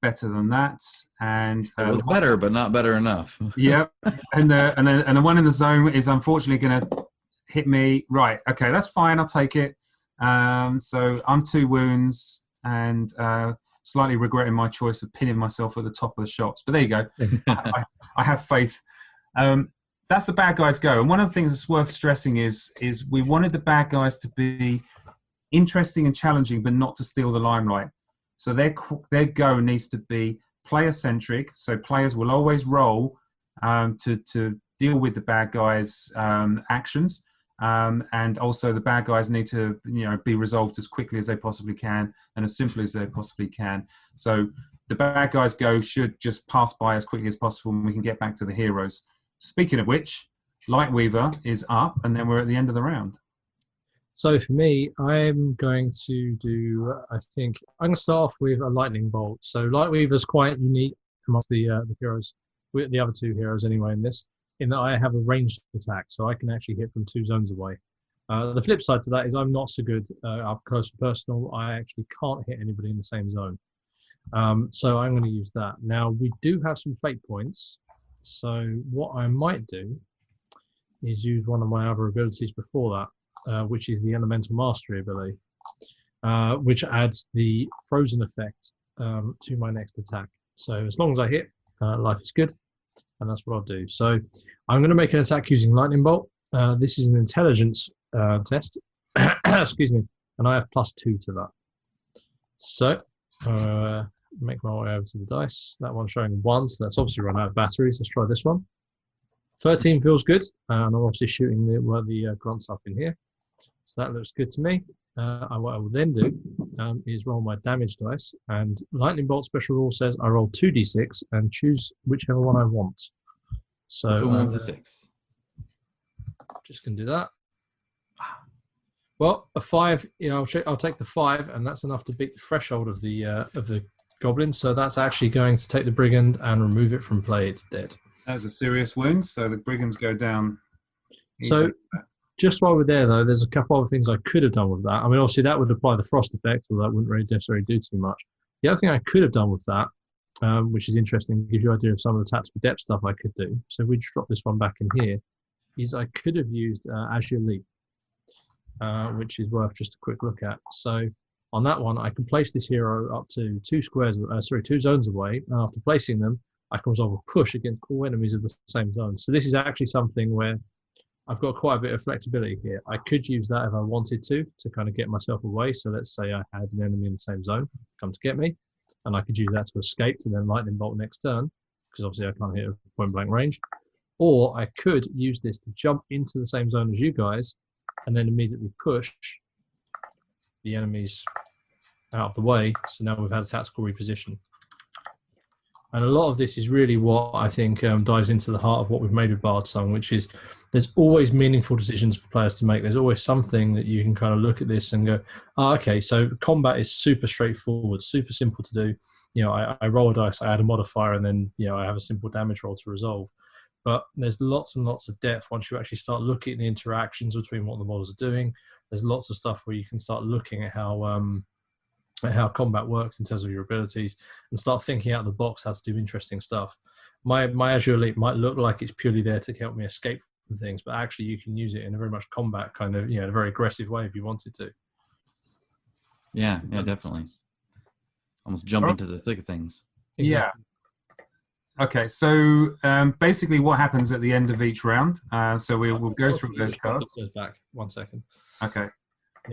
better than that. And it was better, but not better enough. Yep. And the one in the zone is unfortunately going to hit me. Right. Okay, that's fine. I'll take it. So I'm 2 wounds and slightly regretting my choice of pinning myself at the top of the shops. But there you go. I have faith. That's the bad guys go. And one of the things that's worth stressing is we wanted the bad guys to be interesting and challenging, but not to steal the limelight. So their go needs to be player-centric. So players will always roll to deal with the bad guys' actions. And also the bad guys need to be resolved as quickly as they possibly can and as simply as they possibly can. So the bad guys go should just pass by as quickly as possible and we can get back to the heroes. Speaking of which, Lightweaver is up and then we're at the end of the round. So for me, I'm going to do, I'm going to start off with a lightning bolt. So Lightweaver's quite unique amongst the heroes, the other 2 heroes anyway in this, in that I have a ranged attack, so I can actually hit from 2 zones away. The flip side to that is I'm not so good up close and personal. I actually can't hit anybody in the same zone. So I'm going to use that. Now, we do have some fate points. So what I might do is use one of my other abilities before that, which is the Elemental Mastery ability, which adds the frozen effect to my next attack. So as long as I hit, life is good. And that's what I'll do. So I'm going to make an attack using Lightning Bolt. This is an intelligence test. Excuse me. And I have +2 to that. So make my way over to the dice. That one's showing 1, so that's obviously run out of batteries. Let's try this one. 13 feels good, and I'm obviously shooting the grunts up in here. So that looks good to me. What I will then do is roll my damage dice, and Lightning Bolt special rule says I roll 2d6 and choose whichever one I want. So Which one was the 6? Just going to do that. Well, a 5. I'll take the 5, and that's enough to beat the threshold of the goblin. So that's actually going to take the brigand and remove it from play. It's dead. That's a serious wound, so the brigands go down. So just while we're there, though, there's a couple other things I could have done with that. I mean, obviously that would apply the frost effect, although that wouldn't really necessarily do too much. The other thing I could have done with that, which is interesting, gives you an idea of some of the tactical depth stuff I could do. So if we just drop this one back in here, is I could have used Azure Leap, which is worth just a quick look at. So on that one, I can place this hero up to 2 zones away. And after placing them, I can resolve a push against all enemies of the same zone. So this is actually something where I've got quite a bit of flexibility here. I could use that if I wanted to kind of get myself away. So let's say I had an enemy in the same zone come to get me, and I could use that to escape to then lightning bolt next turn, because obviously I can't hit a point blank range. Or I could use this to jump into the same zone as you guys and then immediately push the enemies out of the way. So now we've had a tactical reposition. And a lot of this is really what I think dives into the heart of what we've made with Bardsung, which is there's always meaningful decisions for players to make. There's always something that you can kind of look at this and go, oh, okay, so combat is super straightforward, super simple to do. You know, I roll a dice, I add a modifier, and then, you know, I have a simple damage roll to resolve. But there's lots and lots of depth once you actually start looking at the interactions between what the models are doing. There's lots of stuff where you can start looking at how combat works in terms of your abilities and start thinking out of the box how to do interesting stuff. My Azure Leap might look like it's purely there to help me escape from things, but actually you can use it in a very much combat kind of, you know, in a very aggressive way if you wanted to. Yeah, definitely. Almost jump into the thick of things. Exactly. Yeah. Okay, so basically what happens at the end of each round, so we'll go through those cards. Back 1 second. Okay.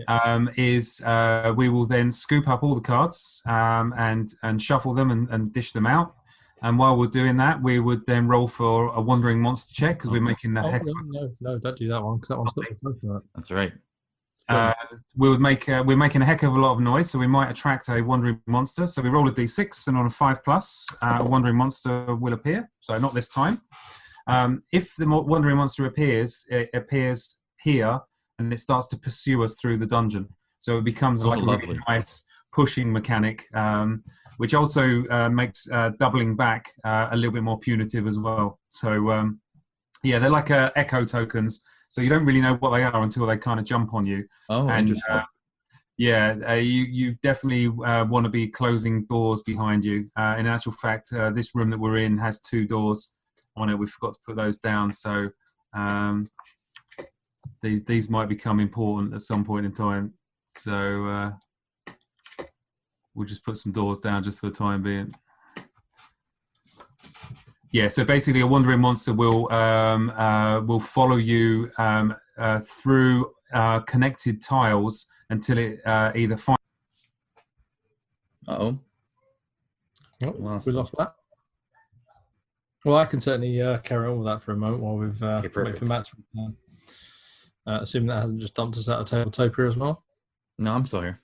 Yeah. We will then scoop up all the cards and shuffle them and dish them out. And while we're doing that, we would then roll for a wandering monster check because we're making that. No, don't do that one because that one's got the token on it. That's right. We're making a heck of a lot of noise, so we might attract a wandering monster. So we roll a d6, and on a 5+, a wandering monster will appear. So not this time. If the wandering monster appears, it appears here, and it starts to pursue us through the dungeon. So it becomes like a really nice pushing mechanic, which also makes doubling back a little bit more punitive as well. So they're like echo tokens. So you don't really know what they are until they kind of jump on you. Oh, and, interesting. You definitely want to be closing doors behind you. In actual fact, this room that we're in has 2 doors on it. We forgot to put those down. So these might become important at some point in time. So we'll just put some doors down just for the time being. Yeah, so basically a wandering monster will follow you through connected tiles until it either finds... Oh, we lost that. Well, I can certainly carry on with that for a moment while we've wait for Matt to return. Assuming that hasn't just dumped us out of Tabletopia as well. No, I'm still here.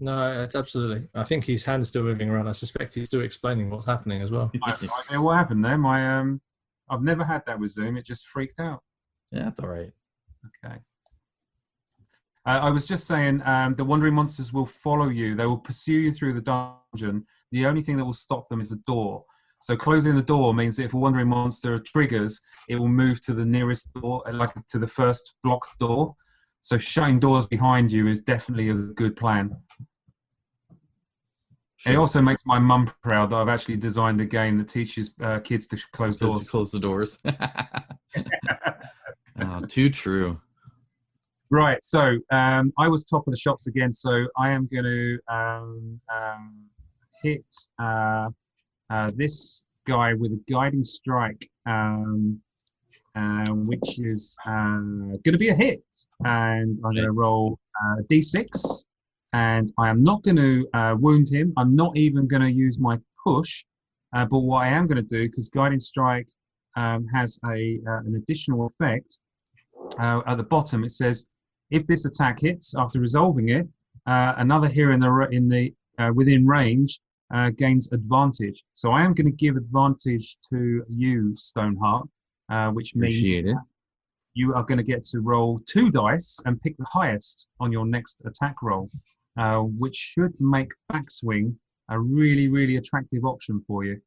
No, it's absolutely. I think his hand's still moving around. I suspect he's still explaining what's happening as well. I have no idea what happened there. I've never had that with Zoom. It just freaked out. Yeah, that's all right. Okay. I was just saying the wandering monsters will follow you. They will pursue you through the dungeon. The only thing that will stop them is the door. So closing the door means that if a wandering monster triggers, it will move to the nearest door, like to the first blocked door. So shutting doors behind you is definitely a good plan. Sure. It also makes my mum proud that I've actually designed a game that teaches kids to close doors. To close the doors. Oh, too true. Right, so I was top of the shops again, so I am going to hit this guy with a guiding strike. Which is going to be a hit. And I'm going to roll D6. And I am not going to wound him. I'm not even going to use my push. But what I am going to do, because Guiding Strike has an additional effect. At the bottom, it says, if this attack hits after resolving it, another hero within range gains advantage. So I am going to give advantage to you, Stoneheart, which means you are going to get to roll 2 dice and pick the highest on your next attack roll, which should make backswing a really, really attractive option for you.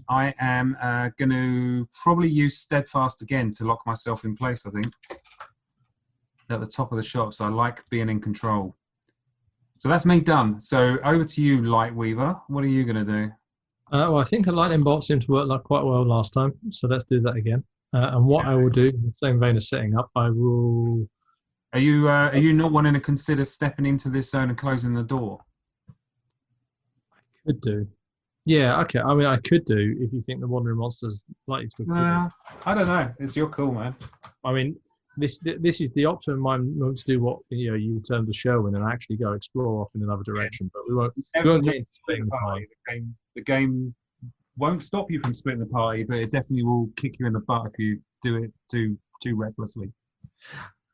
I am going to probably use Steadfast again to lock myself in place, I think, at the top of the shop. So I like being in control. So that's me done. So over to you, Lightweaver. What are you going to do? Well, I think a lightning bolt seemed to work quite well last time. So let's do that again. And what I will do, in the same vein as setting up, I will... Are you not wanting to consider stepping into this zone and closing the door? I could do. Yeah, okay. I mean, I could do if you think the wandering monster's likely to appear. I don't know. It's your call, man. I mean, this is the optimum moment to do what you termed the Sherwin and actually go explore off in another direction. But we won't get into splitting the party. The game won't stop you from splitting the party, but it definitely will kick you in the butt if you do it too recklessly.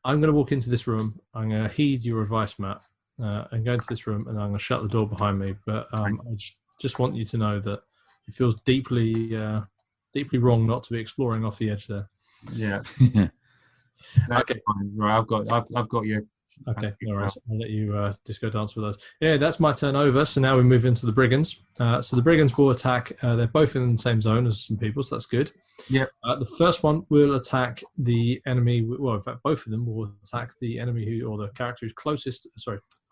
I'm going to walk into this room. I'm going to heed your advice, Matt, and go into this room, and I'm going to shut the door behind me. But I just want you to know that it feels deeply wrong not to be exploring off the edge there. Yeah. That's okay. Fine. Right, I've got you. Okay, all right. I'll let you disco dance with those. Yeah, that's my turn over. So now we move into the brigands. So the brigands will attack. They're both in the same zone as some people, so that's good. Yeah. The first one will attack the enemy. Well, in fact, both of them will attack the enemy or the character who's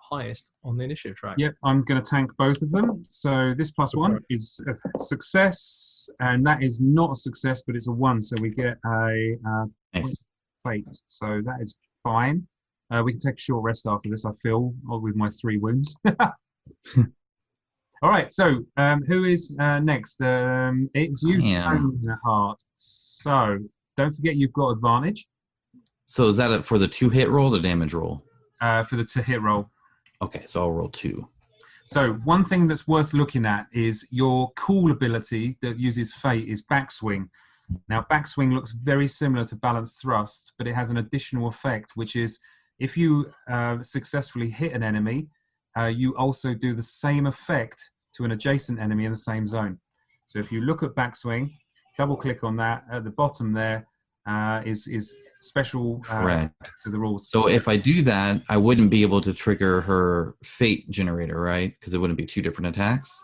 highest on the initiative track. Yep, I'm going to tank both of them. So this +1 is a success, and that is not a success, but it's a 1. So we get a fate. So that is fine. We can take a short rest after this, I feel, with my 3 wounds. All right, so who is next? It's you, Stoneheart. So don't forget you've got advantage. So is that for the 2-hit roll or the damage roll? For the 2-hit roll. Okay, so I'll roll 2. So one thing that's worth looking at is your cool ability that uses Fate is Backswing. Now, Backswing looks very similar to Balanced Thrust, but it has an additional effect, which is if you successfully hit an enemy, you also do the same effect to an adjacent enemy in the same zone. So if you look at Backswing, double-click on that. At the bottom there is special to the rules. So if I do that, I wouldn't be able to trigger her Fate generator, right? Because it wouldn't be 2 different attacks?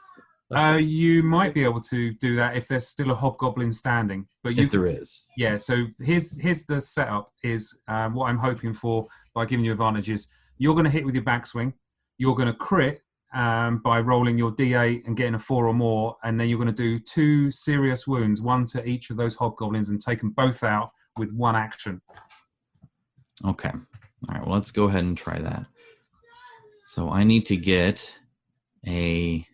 You might be able to do that if there's still a hobgoblin standing. But if there is. Yeah, so here's the setup is what I'm hoping for by giving you advantages. You're going to hit with your backswing. You're going to crit by rolling your D8 and getting a 4 or more. And then you're going to do 2 serious wounds, 1 to each of those hobgoblins, and take them both out with 1 action. Okay. All right, well, let's go ahead and try that. So I need to get a...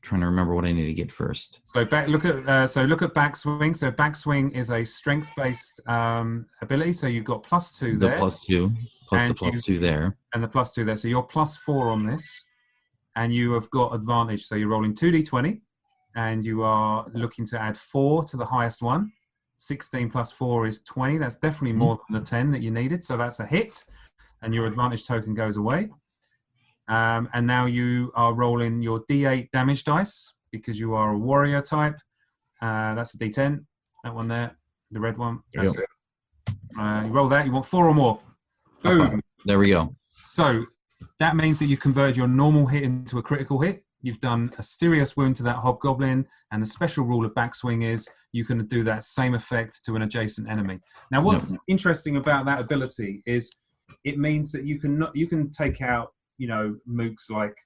Trying to remember what I need to get first. So look at backswing. So backswing is a strength-based ability. So you've got +2 there. The +2 plus the +2 there, and the +2 there. So you're +4 on this, and you have got advantage. So you're rolling 2d20, and you are looking to add 4 to the highest one. 16 + 4 is 20. That's definitely more than the 10 that you needed. So that's a hit, and your advantage token goes away. And now you are rolling your D8 damage dice because you are a warrior type. That's a D10. That one there, the red one. That's it. You roll that. You want 4 or more. Boom. Okay. There we go. So that means that you convert your normal hit into a critical hit. You've done a serious wound to that hobgoblin, and the special rule of backswing is you can do that same effect to an adjacent enemy. Now, what's interesting about that ability is it means that you can take out mooks like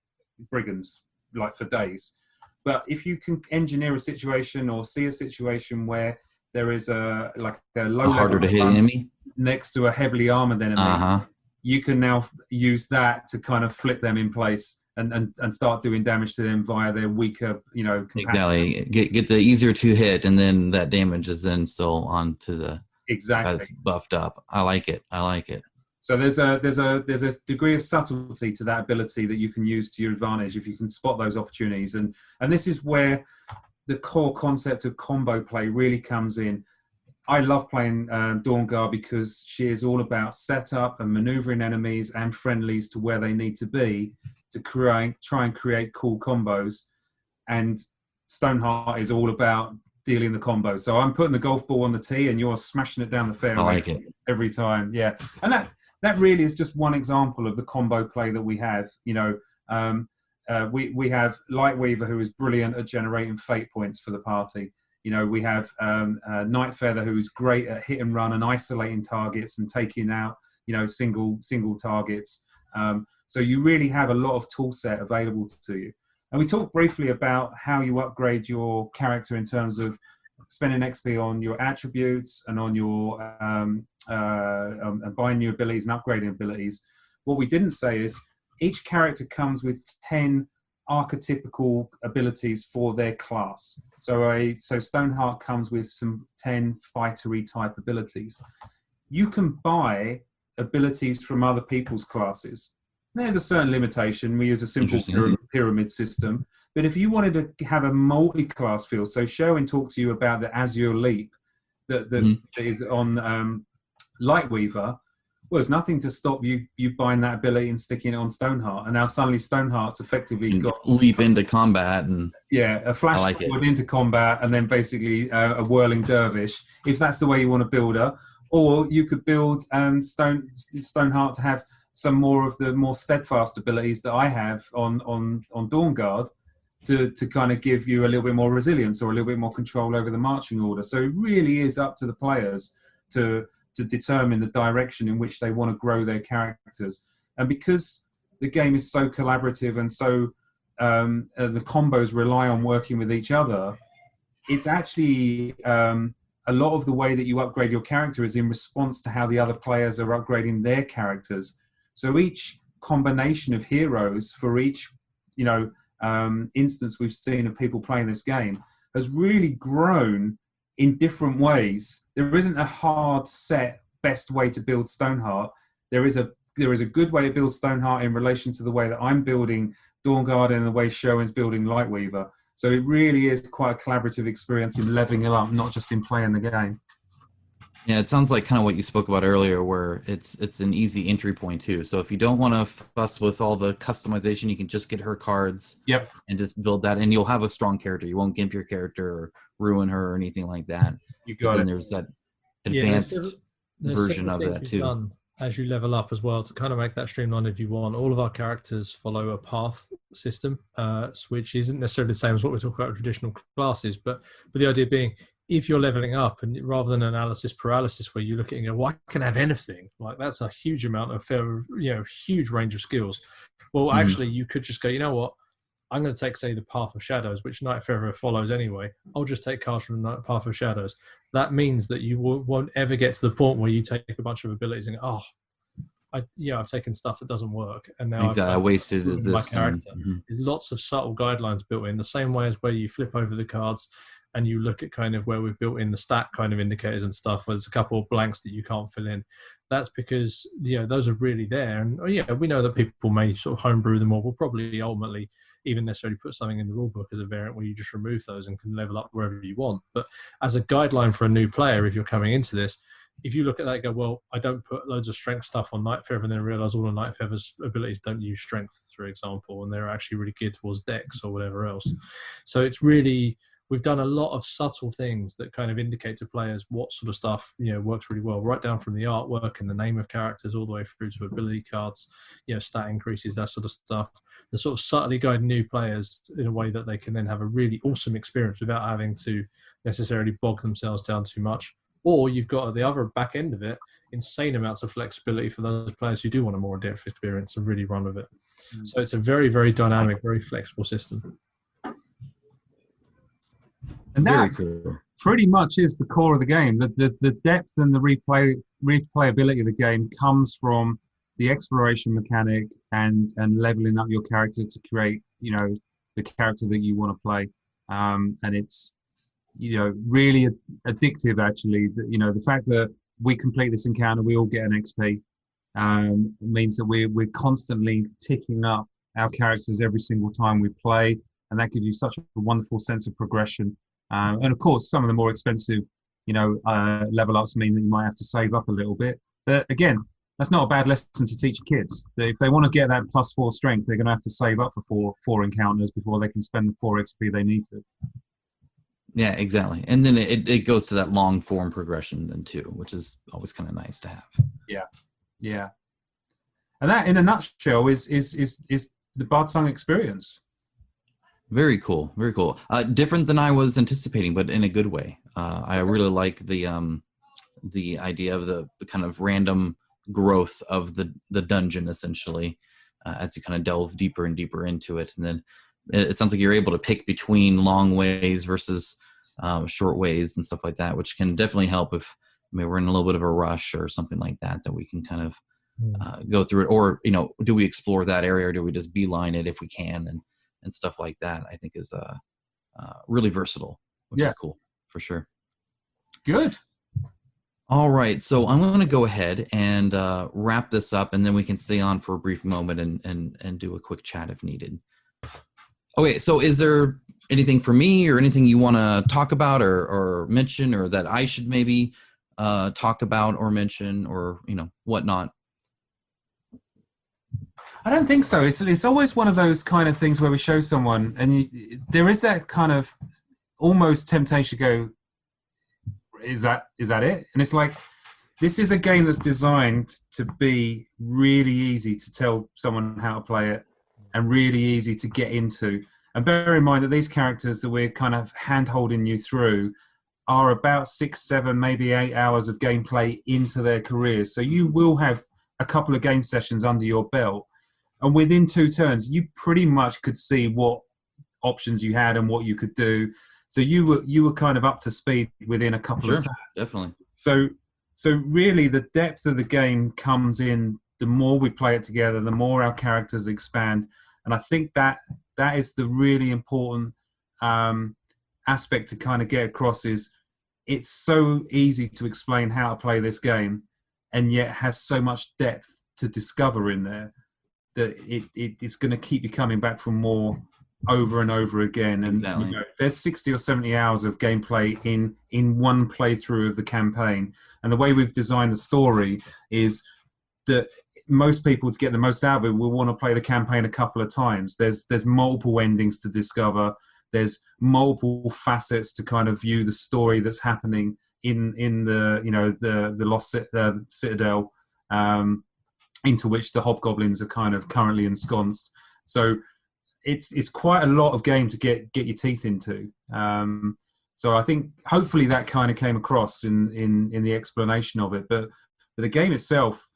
brigands, like for days. But if you can engineer a situation or see a situation where there is a low harder to hit enemy next to a heavily armored enemy, you can now use that to kind of flip them in place and start doing damage to them via their weaker, exactly. Get the easier to hit, and then that damage is then still onto the guy that's buffed up. I like it. So there's a degree of subtlety to that ability that you can use to your advantage if you can spot those opportunities. And this is where the core concept of combo play really comes in. I love playing Dawnguard because she is all about setup and maneuvering enemies and friendlies to where they need to be to try and create cool combos. And Stoneheart is all about dealing the combo. So I'm putting the golf ball on the tee and you're smashing it down the fairway. I like it. Every time. Yeah. And that really is just one example of the combo play that we have. We have Lightweaver, who is brilliant at generating fate points for the party. We have Nightfeather, who is great at hit and run and isolating targets and taking out, single targets. So you really have a lot of tool set available to you. And we talked briefly about how you upgrade your character in terms of spending XP on your attributes and on your buying new abilities and upgrading abilities. What we didn't say is each character comes with 10 archetypical abilities for their class. So Stoneheart comes with some 10 fightery type abilities. You can buy abilities from other people's classes. There's a certain limitation. We use a simple pyramid system. But if you wanted to have a multi-class field, so Sherwin talked to you about the Azure Leap that is on Lightweaver. Well, there's nothing to stop you buying that ability and sticking it on Stoneheart. And now suddenly Stoneheart's effectively got... leap into combat. And a flash forward into combat and then basically a whirling dervish, if that's the way you want to build her. Or you could build Stoneheart to have some more of the more steadfast abilities that I have on Dawnguard to kind of give you a little bit more resilience or a little bit more control over the marching order. So it really is up to the players to determine the direction in which they want to grow their characters. And because the game is so collaborative and so the combos rely on working with each other, it's actually a lot of the way that you upgrade your character is in response to how the other players are upgrading their characters. So each combination of heroes for each, instance we've seen of people playing this game has really grown in different ways. There isn't a hard set best way to build Stoneheart. There is a good way to build Stoneheart in relation to the way that I'm building Dawnguard and the way Sherwin's building Lightweaver. So it really is quite a collaborative experience in leveling it up, not just in playing the game. Yeah, it sounds like kind of what you spoke about earlier, where it's an easy entry point too. So if you don't want to fuss with all the customization, you can just get her cards. Yep. And just build that, and you'll have a strong character. You won't gimp your character or ruin her or anything like that. You got it. And there's that advanced version of that too. Done as you level up as well to kind of make that streamlined if you want. All of our characters follow a path system, which isn't necessarily the same as what we talk about with traditional classes, but the idea being, if you're leveling up and rather than analysis paralysis where you look at it and go, well, I can have anything, like that's a huge amount of huge range of skills. Well, actually you could just go, you know what, I'm going to take, say, the Path of Shadows, which Nightfeather follows anyway. I'll just take cards from the Path of Shadows. That means that you won't ever get to the point where you take a bunch of abilities and go, I've taken stuff that doesn't work, and now I wasted this. My character. There's lots of subtle guidelines built in, the same way as where you flip over the cards and you look at kind of where we've built in the stat kind of indicators and stuff, where there's a couple of blanks that you can't fill in. That's because, those are really there. And we know that people may sort of homebrew them, or will probably ultimately even necessarily put something in the rulebook as a variant where you just remove those and can level up wherever you want. But as a guideline for a new player, if you're coming into this, if you look at that and go, well, I don't put loads of strength stuff on Nightfeather and then realize all of Nightfeather's abilities don't use strength, for example, and they're actually really geared towards dex or whatever else. So it's really, we've done a lot of subtle things that kind of indicate to players what sort of stuff, works really well, right down from the artwork and the name of characters all the way through to ability cards, stat increases, that sort of stuff. The sort of subtly guide new players in a way that they can then have a really awesome experience without having to necessarily bog themselves down too much. Or you've got at the other back end of it, insane amounts of flexibility for those players who do want a more in-depth experience and really run with it. So it's a very, very dynamic, very flexible system. And that pretty much is the core of the game. The depth and the replayability of the game comes from the exploration mechanic and leveling up your character to create, the character that you want to play. And it's, really addictive, actually. The fact that we complete this encounter, we all get an XP. means that we're constantly ticking up our characters every single time we play, and that gives you such a wonderful sense of progression. And of course, some of the more expensive, level ups mean that you might have to save up a little bit. But again, that's not a bad lesson to teach kids. If they want to get that +4 strength, they're going to have to save up for four encounters before they can spend the 4 XP they need to. Yeah, exactly. And then it goes to that long form progression then too, which is always kind of nice to have. Yeah. And that, in a nutshell, is the Bardsung experience. Very cool. Very cool. Different than I was anticipating, but in a good way. I really like the idea of the kind of random growth of the dungeon, essentially, as you kind of delve deeper and deeper into it. And then it sounds like you're able to pick between long ways versus short ways and stuff like that, which can definitely help if we're in a little bit of a rush or something like that we can kind of go through it. Or, do we explore that area, or do we just beeline it if we can, and stuff like that, I think is really versatile, which is cool for sure. Good. All right, so I'm going to go ahead and wrap this up, and then we can stay on for a brief moment and do a quick chat if needed. Okay, so is there anything for me or anything you want to talk about or mention, or that I should maybe talk about or mention, or whatnot? I don't think so. It's always one of those kind of things where we show someone, and there is that kind of almost temptation to go, is that it? And it's like, this is a game that's designed to be really easy to tell someone how to play it, and really easy to get into. And bear in mind that these characters that we're kind of hand-holding you through are about 6, 7, maybe 8 hours of gameplay into their careers. So you will have a couple of game sessions under your belt. And within 2 turns, you pretty much could see what options you had and what you could do. So you were kind of up to speed within a couple of turns. Definitely. So really, the depth of the game comes in the more we play it together, the more our characters expand. And I think that is the really important aspect to kind of get across, is it's so easy to explain how to play this game, and yet has so much depth to discover in there that it's going to keep you coming back for more over and over again. And exactly. There's 60 or 70 hours of gameplay in one playthrough of the campaign. And the way we've designed the story is that most people, to get the most out of it, will want to play the campaign a couple of times. There's multiple endings to discover. There's multiple facets to kind of view the story that's happening in the Lost Citadel, into which the hobgoblins are kind of currently ensconced. So it's quite a lot of game to get your teeth into. So I think hopefully that kind of came across in the explanation of it. But the game itself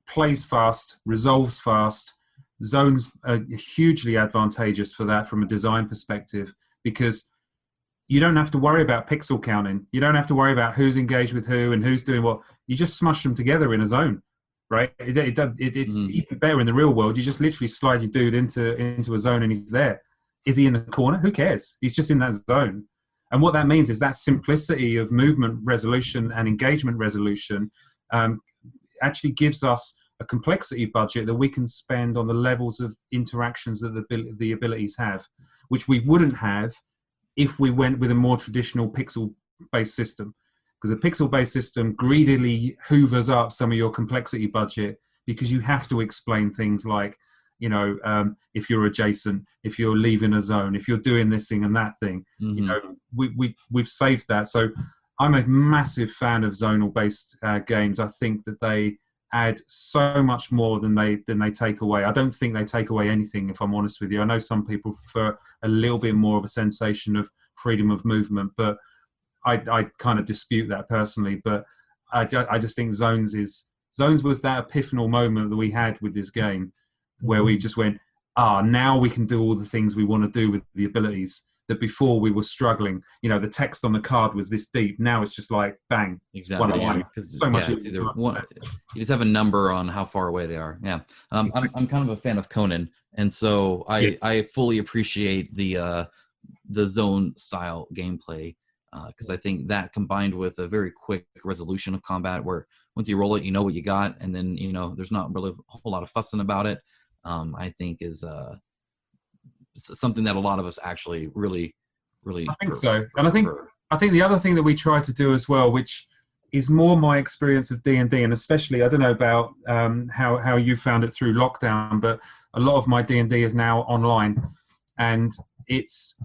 plays fast, resolves fast. Zones are hugely advantageous for that from a design perspective, because you don't have to worry about pixel counting. You don't have to worry about who's engaged with who and who's doing what. You just smush them together in a zone, right? It's even better in the real world. You just literally slide your dude into a zone and he's there. Is he in the corner? Who cares? He's just in that zone. And what that means is that simplicity of movement resolution and engagement resolution actually gives us a complexity budget that we can spend on the levels of interactions that the abilities have, which we wouldn't have if we went with a more traditional pixel-based system. Because a pixel-based system greedily hoovers up some of your complexity budget, because you have to explain things like, if you're adjacent, if you're leaving a zone, if you're doing this thing and that thing. We've saved that. So I'm a massive fan of zonal-based games. I think that they add so much more than they take away. I don't think they take away anything, if I'm honest with you. I know some people prefer a little bit more of a sensation of freedom of movement, but I kind of dispute that personally. But I just think Zones was that epiphanal moment that we had with this game, where we just went, now we can do all the things we want to do with the abilities that before we were struggling. The text on the card was this deep. Now it's just like, bang. Exactly. So much. It's either one, you just have a number on how far away they are. Yeah. I'm kind of a fan of Conan. And so I fully appreciate the zone style gameplay. because I think that combined with a very quick resolution of combat, where once you roll it, you know what you got, and then there's not really a whole lot of fussing about it. I think is something that a lot of us actually really I think so. And I think the other thing that we try to do as well, which is more my experience of D&D, and especially, I don't know about how you found it through lockdown, but a lot of my D&D is now online, and it's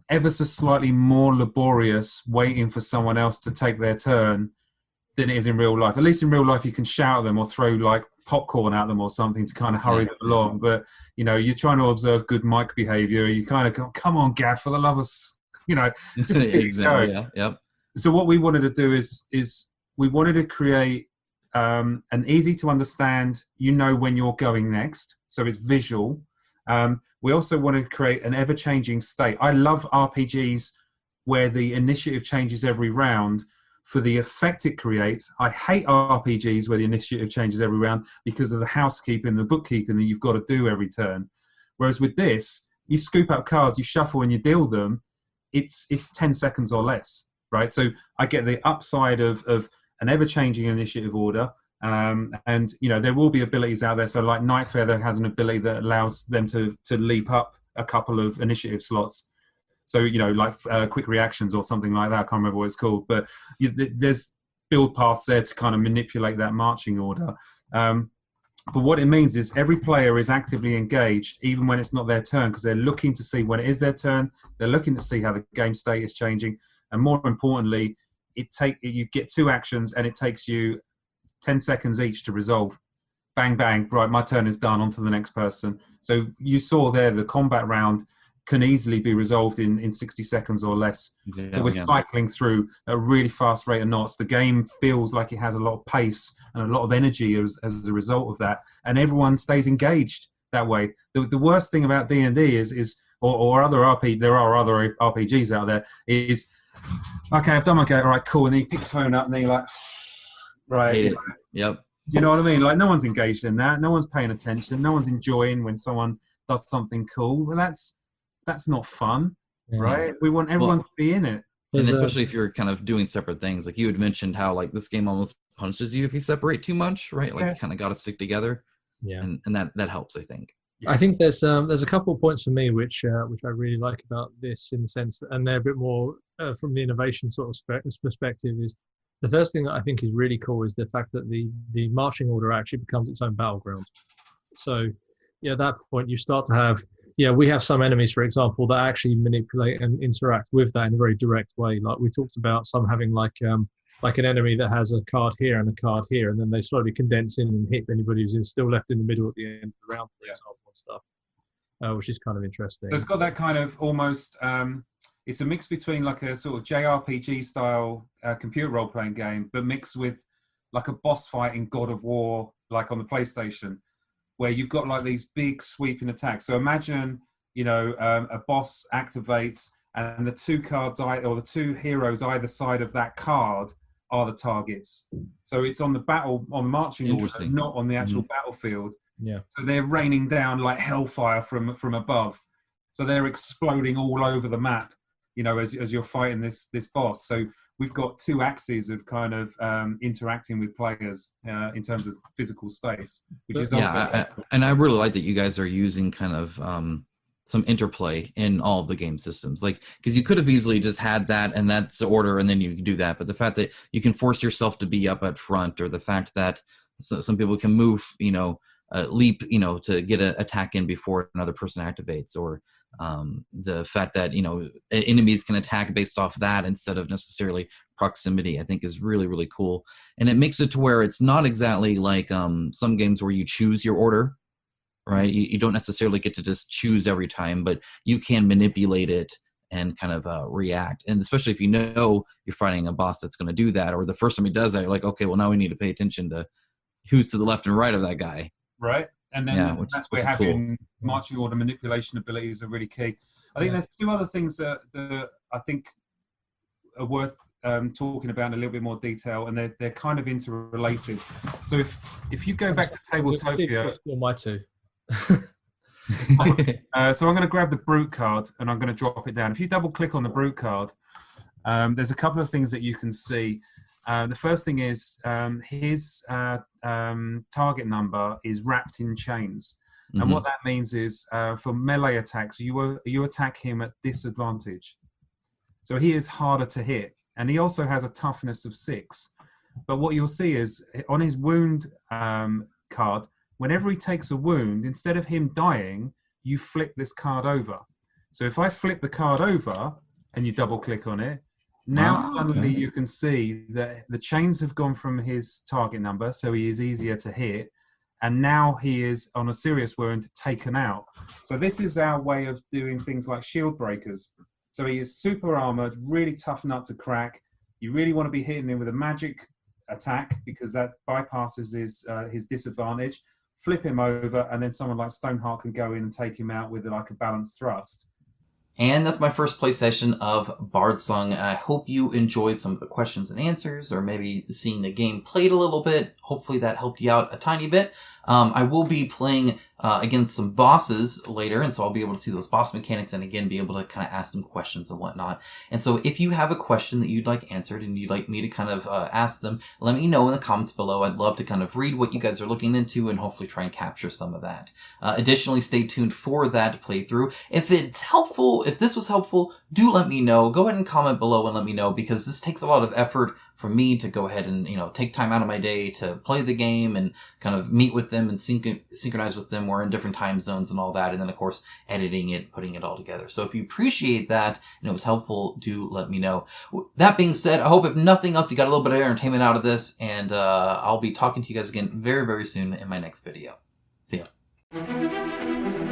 ever so slightly more laborious waiting for someone else to take their turn than it is in real life. At least in real life, you can shout at them or throw like popcorn at them or something to kind of hurry them along. But you're trying to observe good mic behavior. You kind of go, "Come on, Gav, for the love of just exactly." Yeah. Yep. So what we wanted to do is we wanted to create an easy to understand, when you're going next, so it's visual. We also want to create an ever-changing state. I love RPGs where the initiative changes every round for the effect it creates. I hate RPGs where the initiative changes every round because of the housekeeping, the bookkeeping that you've got to do every turn. Whereas with this, you scoop out cards, you shuffle and you deal them, it's 10 seconds or less, right? So I get the upside of an ever-changing initiative order. And there will be abilities out there. So like Night Feather has an ability that allows them to leap up a couple of initiative slots. So, like quick reactions or something like that. I can't remember what it's called, but there's build paths there to kind of manipulate that marching order. But what it means is every player is actively engaged, even when it's not their turn, because they're looking to see when it is their turn. They're looking to see how the game state is changing. And more importantly, you get 2 actions and it takes you 10 seconds each to resolve. Bang, bang, right, my turn is done, on to the next person. So you saw there the combat round can easily be resolved in 60 seconds or less. Yeah, so we're cycling through at a really fast rate of knots. The game feels like it has a lot of pace and a lot of energy as a result of that. And everyone stays engaged that way. The worst thing about D&D is or other there are other RPGs out there, is, okay, I've done my go, all right, cool. And then you pick the phone up and then you're like, right. Yep. Do you know what I mean? Like, no one's engaged in that. No one's paying attention. No one's enjoying when someone does something cool. Well, that's not fun, right? We want everyone to be in it. And especially if you're kind of doing separate things. Like you had mentioned how like this game almost punishes you if you separate too much, right? Like you kind of got to stick together. Yeah. And that helps, I think. I think there's a couple of points for me which I really like about this, in the sense that, and they're a bit more from the innovation sort of perspective, is the first thing that I think is really cool is the fact that the marching order actually becomes its own battleground. So at that point you start to have, we have some enemies, for example, that actually manipulate and interact with that in a very direct way. Like we talked about some having like an enemy that has a card here and a card here, and then they slowly condense in and hit anybody who's still left in the middle at the end of the round, for example, and stuff, which is kind of interesting. So it's got that kind of almost, it's a mix between like a sort of JRPG style computer role-playing game, but mixed with like a boss fight in God of War, like on the PlayStation, where you've got like these big sweeping attacks. So imagine, a boss activates and the 2 cards or the 2 heroes either side of that card are the targets. So it's on the marching order, not on the actual battlefield. Yeah. So they're raining down like hellfire from above. So they're exploding all over the map, as you're fighting this boss. So we've got 2 axes of kind of interacting with players in terms of physical space, which is also and I really like that you guys are using kind of some interplay in all of the game systems, like, because you could have easily just had that and that's the order and then you do that, but the fact that you can force yourself to be up at front, or the fact that some people can move, leap, to get an attack in before another person activates, or the fact that enemies can attack based off that instead of necessarily proximity, I think is really, really cool. And it makes it to where it's not exactly like some games where you choose your order, right? You don't necessarily get to just choose every time, but you can manipulate it and kind of react. And especially if you're fighting a boss that's going to do that, or the first time he does that, you're like, okay, well, now we need to pay attention to who's to the left and right of that guy. Right. And then that's where having marching order manipulation abilities are really key. I think there's 2 other things that I think are worth talking about in a little bit more detail, and they're kind of interrelated. So if you go back to Tabletopia, my 2. So I'm going to grab the Brute card and I'm going to drop it down. If you double click on the Brute card, There's a couple of things that you can see. The first thing is his target number is wrapped in chains. And what that means is for melee attacks, you attack him at disadvantage. So he is harder to hit. And he also has a toughness of 6. But what you'll see is on his wound card, whenever he takes a wound, instead of him dying, you flip this card over. So if I flip the card over and you double click on it, now suddenly you can see that the chains have gone from his target number, so he is easier to hit. And now he is on a serious wound taken out. So this is our way of doing things like shield breakers. So he is super armored, really tough nut to crack. You really want to be hitting him with a magic attack because that bypasses his disadvantage. Flip him over, and then someone like Stoneheart can go in and take him out with like a balanced thrust. And that's my first play session of Bardsung, and I hope you enjoyed some of the questions and answers, or maybe seeing the game played a little bit. Hopefully that helped you out a tiny bit. I will be playing against some bosses later, and so I'll be able to see those boss mechanics and again be able to kind of ask them questions and whatnot. And so if you have a question that you'd like answered and you'd like me to kind of ask them, let me know in the comments below. I'd love to kind of read what you guys are looking into and hopefully try and capture some of that. Additionally, stay tuned for that playthrough. If it's helpful, if this was helpful, do let me know. Go ahead and comment below and let me know, because this takes a lot of effort for me to go ahead and, take time out of my day to play the game and kind of meet with them and synchronize with them. We're in different time zones and all that. And then, of course, editing it, putting it all together. So if you appreciate that and it was helpful, do let me know. That being said, I hope if nothing else, you got a little bit of entertainment out of this. And I'll be talking to you guys again very, very soon in my next video. See ya.